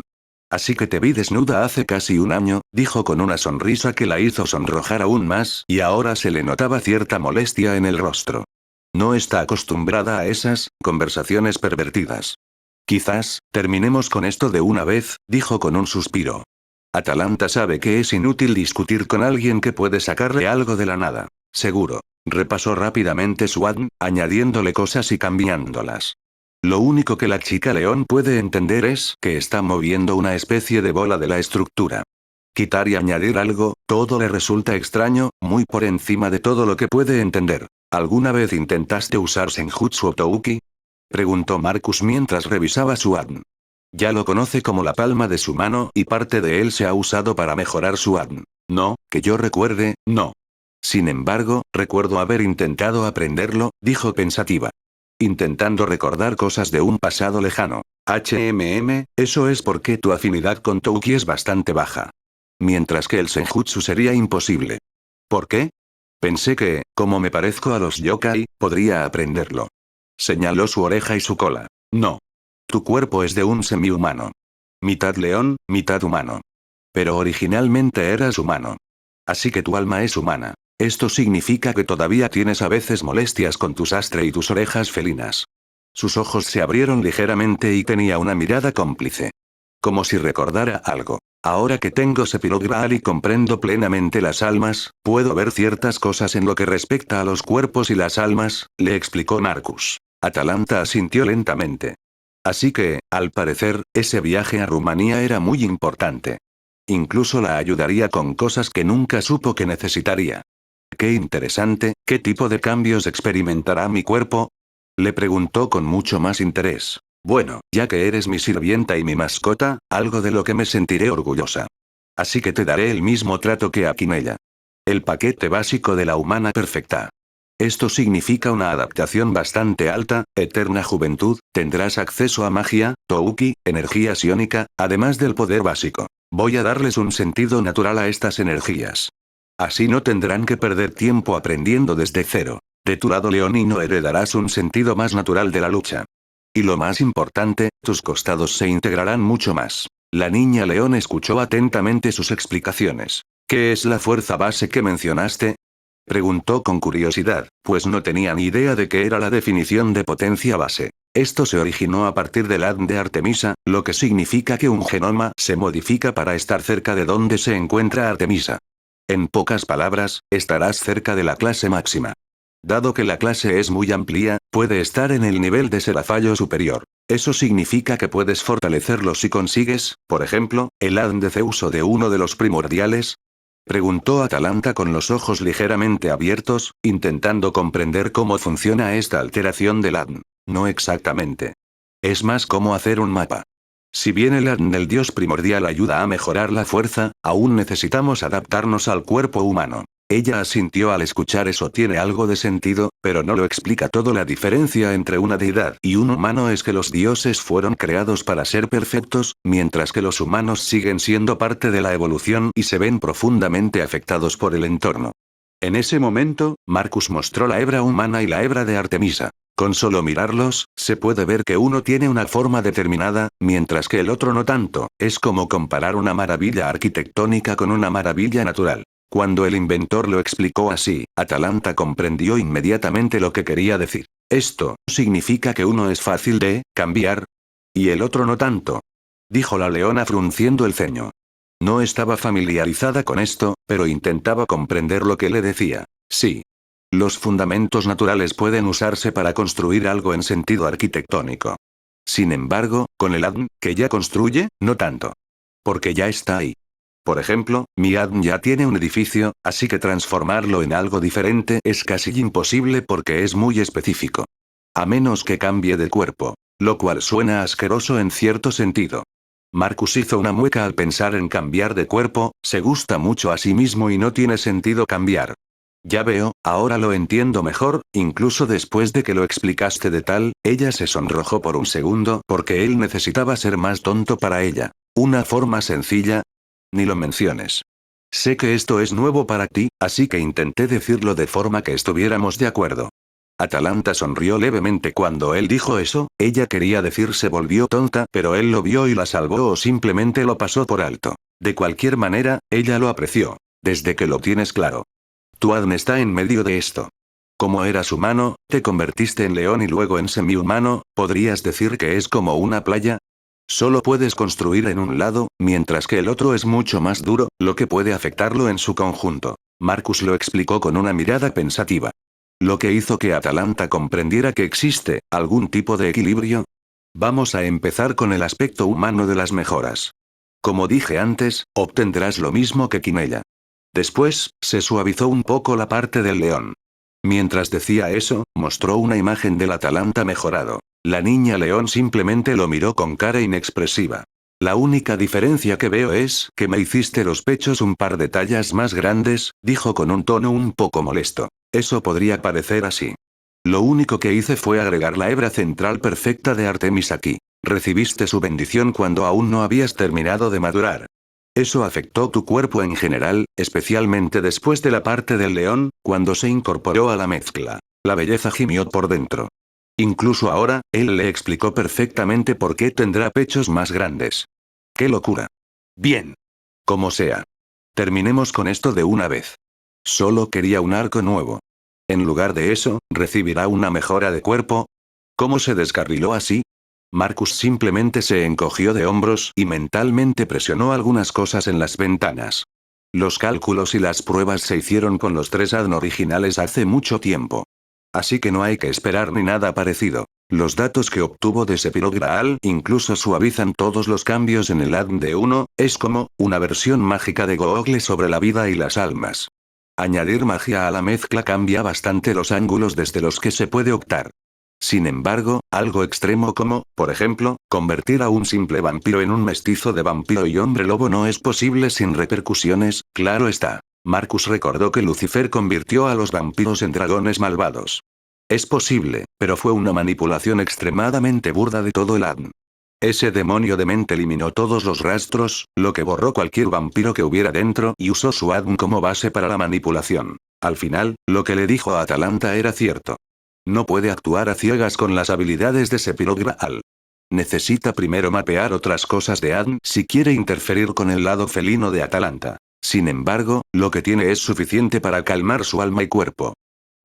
Así que te vi desnuda hace casi un año, dijo con una sonrisa que la hizo sonrojar aún más, y ahora se le notaba cierta molestia en el rostro. No está acostumbrada a esas conversaciones pervertidas. Quizás, terminemos con esto de una vez, dijo con un suspiro. Atalanta sabe que es inútil discutir con alguien que puede sacarle algo de la nada. Seguro. Repasó rápidamente su ADN, añadiéndole cosas y cambiándolas. Lo único que la chica león puede entender es que está moviendo una especie de bola de la estructura. Quitar y añadir algo, todo le resulta extraño, muy por encima de todo lo que puede entender. ¿Alguna vez intentaste usar Senjutsu Otouki? Preguntó Marcus mientras revisaba su ADN. Ya lo conoce como la palma de su mano y parte de él se ha usado para mejorar su ADN. No, que yo recuerde, no. Sin embargo, recuerdo haber intentado aprenderlo, dijo pensativa. Intentando recordar cosas de un pasado lejano. Eso es porque tu afinidad con Touki es bastante baja. Mientras que el Senjutsu sería imposible. ¿Por qué? Pensé que, como me parezco a los yokai, podría aprenderlo. Señaló su oreja y su cola. No. Tu cuerpo es de un semi-humano. Mitad león, mitad humano. Pero originalmente eras humano. Así que tu alma es humana. Esto significa que todavía tienes a veces molestias con tu sastre y tus orejas felinas. Sus ojos se abrieron ligeramente y tenía una mirada cómplice. Como si recordara algo. Ahora que tengo Sephiroth y comprendo plenamente las almas, puedo ver ciertas cosas en lo que respecta a los cuerpos y las almas, le explicó Marcus. Atalanta asintió lentamente. Así que, al parecer, ese viaje a Rumanía era muy importante. Incluso la ayudaría con cosas que nunca supo que necesitaría. Qué interesante, ¿qué tipo de cambios experimentará mi cuerpo? Le preguntó con mucho más interés. Bueno, ya que eres mi sirvienta y mi mascota, algo de lo que me sentiré orgullosa. Así que te daré el mismo trato que a Quinella. El paquete básico de la humana perfecta. Esto significa una adaptación bastante alta, eterna juventud, tendrás acceso a magia, Touki, energía psiónica, además del poder básico. Voy a darles un sentido natural a estas energías. Así no tendrán que perder tiempo aprendiendo desde cero. De tu lado leonino heredarás un sentido más natural de la lucha. Y lo más importante, tus costados se integrarán mucho más. La niña león escuchó atentamente sus explicaciones. ¿Qué es la fuerza base que mencionaste? Preguntó con curiosidad, pues no tenía ni idea de qué era la definición de potencia base. Esto se originó a partir del ADN de Artemisa, lo que significa que un genoma se modifica para estar cerca de donde se encuentra Artemisa. En pocas palabras, estarás cerca de la clase máxima. Dado que la clase es muy amplia, puede estar en el nivel de Serafallo superior. Eso significa que puedes fortalecerlo si consigues, por ejemplo, el ADN de Zeus o de uno de los primordiales. Preguntó Atalanta con los ojos ligeramente abiertos, intentando comprender cómo funciona esta alteración del ADN. No exactamente. Es más como hacer un mapa. Si bien el ADN del dios primordial ayuda a mejorar la fuerza, aún necesitamos adaptarnos al cuerpo humano. Ella asintió al escuchar eso. Tiene algo de sentido, pero no lo explica todo. La diferencia entre una deidad y un humano es que los dioses fueron creados para ser perfectos, mientras que los humanos siguen siendo parte de la evolución y se ven profundamente afectados por el entorno. En ese momento, Marcus mostró la hebra humana y la hebra de Artemisa. Con solo mirarlos, se puede ver que uno tiene una forma determinada, mientras que el otro no tanto. Es como comparar una maravilla arquitectónica con una maravilla natural. Cuando el inventor lo explicó así, Atalanta comprendió inmediatamente lo que quería decir. Esto significa que uno es fácil de cambiar y el otro no tanto, dijo la leona frunciendo el ceño. No estaba familiarizada con esto, pero intentaba comprender lo que le decía. Sí. Los fundamentos naturales pueden usarse para construir algo en sentido arquitectónico. Sin embargo, con el ADN, que ya construye, no tanto. Porque ya está ahí. Por ejemplo, mi ADN ya tiene un edificio, así que transformarlo en algo diferente es casi imposible porque es muy específico. A menos que cambie de cuerpo. Lo cual suena asqueroso en cierto sentido. Marcus hizo una mueca al pensar en cambiar de cuerpo, se gusta mucho a sí mismo y no tiene sentido cambiar. Ya veo, ahora lo entiendo mejor, incluso después de que lo explicaste de tal, ella se sonrojó por un segundo porque él necesitaba ser más tonto para ella. ¿Una forma sencilla? Ni lo menciones. Sé que esto es nuevo para ti, así que intenté decirlo de forma que estuviéramos de acuerdo. Atalanta sonrió levemente cuando él dijo eso, ella quería decir se volvió tonta, pero él lo vio y la salvó o simplemente lo pasó por alto. De cualquier manera, ella lo apreció. Desde que lo tienes claro. Tu ADN está en medio de esto. Como eras humano, te convertiste en león y luego en semi-humano, ¿podrías decir que es como una playa? Solo puedes construir en un lado, mientras que el otro es mucho más duro, lo que puede afectarlo en su conjunto. Marcus lo explicó con una mirada pensativa. Lo que hizo que Atalanta comprendiera que existe algún tipo de equilibrio. Vamos a empezar con el aspecto humano de las mejoras. Como dije antes, obtendrás lo mismo que Quimella. Después, se suavizó un poco la parte del león. Mientras decía eso, mostró una imagen del Atalanta mejorado. La niña león simplemente lo miró con cara inexpresiva. La única diferencia que veo es que me hiciste los pechos un par de tallas más grandes, dijo con un tono un poco molesto. Eso podría parecer así. Lo único que hice fue agregar la hebra central perfecta de Artemis aquí. Recibiste su bendición cuando aún no habías terminado de madurar. Eso afectó tu cuerpo en general, especialmente después de la parte del león, cuando se incorporó a la mezcla. La belleza gimió por dentro. Incluso ahora, él le explicó perfectamente por qué tendrá pechos más grandes. ¡Qué locura! Bien. Como sea. Terminemos con esto de una vez. Solo quería un arco nuevo. En lugar de eso, ¿recibirá una mejora de cuerpo? ¿Cómo se descarriló así? Marcus simplemente se encogió de hombros y mentalmente presionó algunas cosas en las ventanas. Los cálculos y las pruebas se hicieron con los 3 ADN originales hace mucho tiempo. Así que no hay que esperar ni nada parecido. Los datos que obtuvo de Sephiroth Graal incluso suavizan todos los cambios en el ADN de uno, es como una versión mágica de Google sobre la vida y las almas. Añadir magia a la mezcla cambia bastante los ángulos desde los que se puede optar. Sin embargo, algo extremo como, por ejemplo, convertir a un simple vampiro en un mestizo de vampiro y hombre lobo no es posible sin repercusiones, claro está. Marcus recordó que Lucifer convirtió a los vampiros en dragones malvados. Es posible, pero fue una manipulación extremadamente burda de todo el ADN. Ese demonio de mente eliminó todos los rastros, lo que borró cualquier vampiro que hubiera dentro y usó su ADN como base para la manipulación. Al final, lo que le dijo a Atalanta era cierto. No puede actuar a ciegas con las habilidades de Sephiroth Graal. Necesita primero mapear otras cosas de ADN si quiere interferir con el lado felino de Atalanta. Sin embargo, lo que tiene es suficiente para calmar su alma y cuerpo.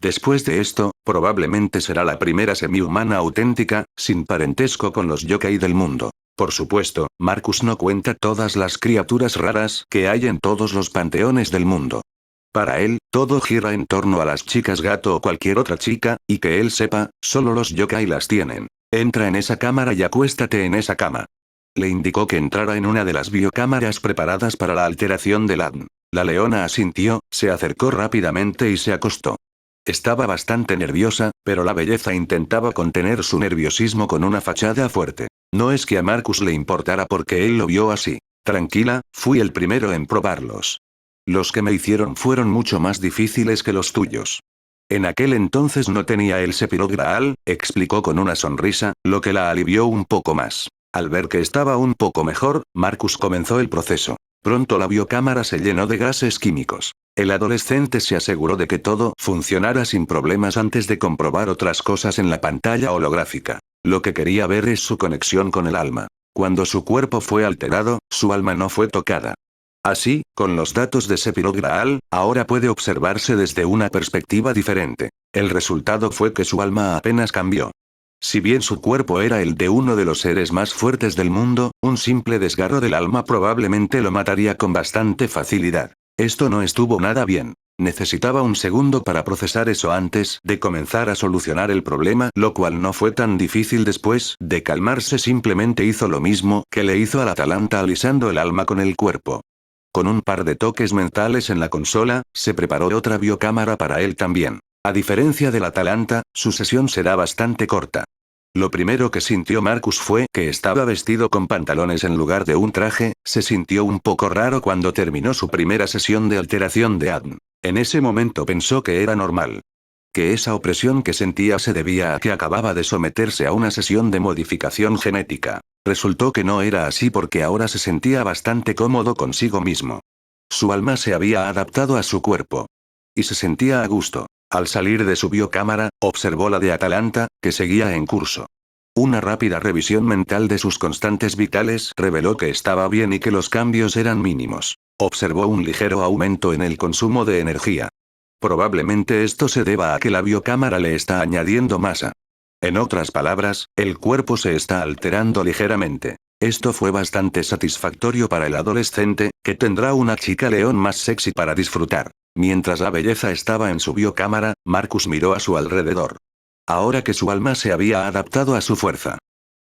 Después de esto, probablemente será la primera semi-humana auténtica, sin parentesco con los yokai del mundo. Por supuesto, Marcus no cuenta todas las criaturas raras que hay en todos los panteones del mundo. Para él, todo gira en torno a las chicas gato o cualquier otra chica, y que él sepa, solo los yokai las tienen. Entra en esa cámara y acuéstate en esa cama. Le indicó que entrara en una de las biocámaras preparadas para la alteración del ADN. La leona asintió, se acercó rápidamente y se acostó. Estaba bastante nerviosa, pero la belleza intentaba contener su nerviosismo con una fachada fuerte. No es que a Marcus le importara porque él lo vio así. Tranquila, fui el primero en probarlos. Los que me hicieron fueron mucho más difíciles que los tuyos. En aquel entonces no tenía el Sephiroth Graal, explicó con una sonrisa, lo que la alivió un poco más. Al ver que estaba un poco mejor, Marcus comenzó el proceso. Pronto la biocámara se llenó de gases químicos. El adolescente se aseguró de que todo funcionara sin problemas antes de comprobar otras cosas en la pantalla holográfica. Lo que quería ver es su conexión con el alma. Cuando su cuerpo fue alterado, su alma no fue tocada. Así, con los datos de Sephiroth Graal, ahora puede observarse desde una perspectiva diferente. El resultado fue que su alma apenas cambió. Si bien su cuerpo era el de uno de los seres más fuertes del mundo, un simple desgarro del alma probablemente lo mataría con bastante facilidad. Esto no estuvo nada bien. Necesitaba un segundo para procesar eso antes de comenzar a solucionar el problema, lo cual no fue tan difícil después de calmarse simplemente hizo lo mismo que le hizo al Atalanta alisando el alma con el cuerpo. Con un par de toques mentales en la consola, se preparó otra biocámara para él también. A diferencia del Atalanta, su sesión será bastante corta. Lo primero que sintió Marcus fue que estaba vestido con pantalones en lugar de un traje. Se sintió un poco raro cuando terminó su primera sesión de alteración de ADN. En ese momento pensó que era normal. Que esa opresión que sentía se debía a que acababa de someterse a una sesión de modificación genética. Resultó que no era así porque ahora se sentía bastante cómodo consigo mismo. Su alma se había adaptado a su cuerpo. Y se sentía a gusto. Al salir de su biocámara, observó la de Atalanta, que seguía en curso. Una rápida revisión mental de sus constantes vitales reveló que estaba bien y que los cambios eran mínimos. Observó un ligero aumento en el consumo de energía. Probablemente esto se deba a que la biocámara le está añadiendo masa. En otras palabras, el cuerpo se está alterando ligeramente. Esto fue bastante satisfactorio para el adolescente, que tendrá una chica león más sexy para disfrutar. Mientras la belleza estaba en su biocámara, Marcus miró a su alrededor. Ahora que su alma se había adaptado a su fuerza.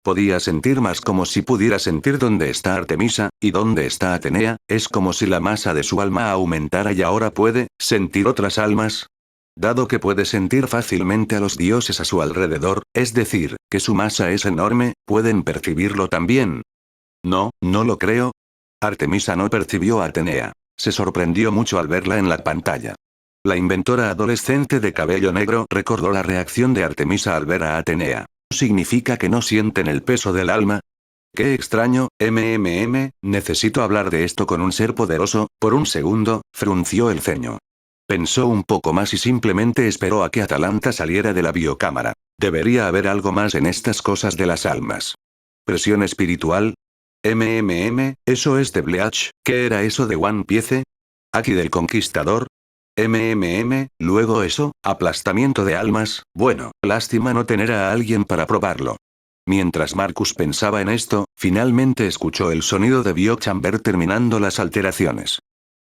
Podía sentir más como si pudiera sentir dónde está Artemisa, y dónde está Atenea. Es como si la masa de su alma aumentara y ahora puede sentir otras almas. Dado que puede sentir fácilmente a los dioses a su alrededor, es decir, que su masa es enorme, ¿pueden percibirlo también? No, no lo creo. Artemisa no percibió a Atenea. Se sorprendió mucho al verla en la pantalla. La inventora adolescente de cabello negro recordó la reacción de Artemisa al ver a Atenea. ¿Significa que no sienten el peso del alma? Qué extraño, necesito hablar de esto con un ser poderoso. Por un segundo, frunció el ceño. Pensó un poco más y simplemente esperó a que Atalanta saliera de la biocámara. Debería haber algo más en estas cosas de las almas. ¿Presión espiritual? ¿Eso es de Bleach? ¿Qué era eso de One Piece? ¿Aquí del Conquistador? Luego eso, aplastamiento de almas. Bueno, lástima no tener a alguien para probarlo. Mientras Marcus pensaba en esto, finalmente escuchó el sonido de Biochamber terminando las alteraciones.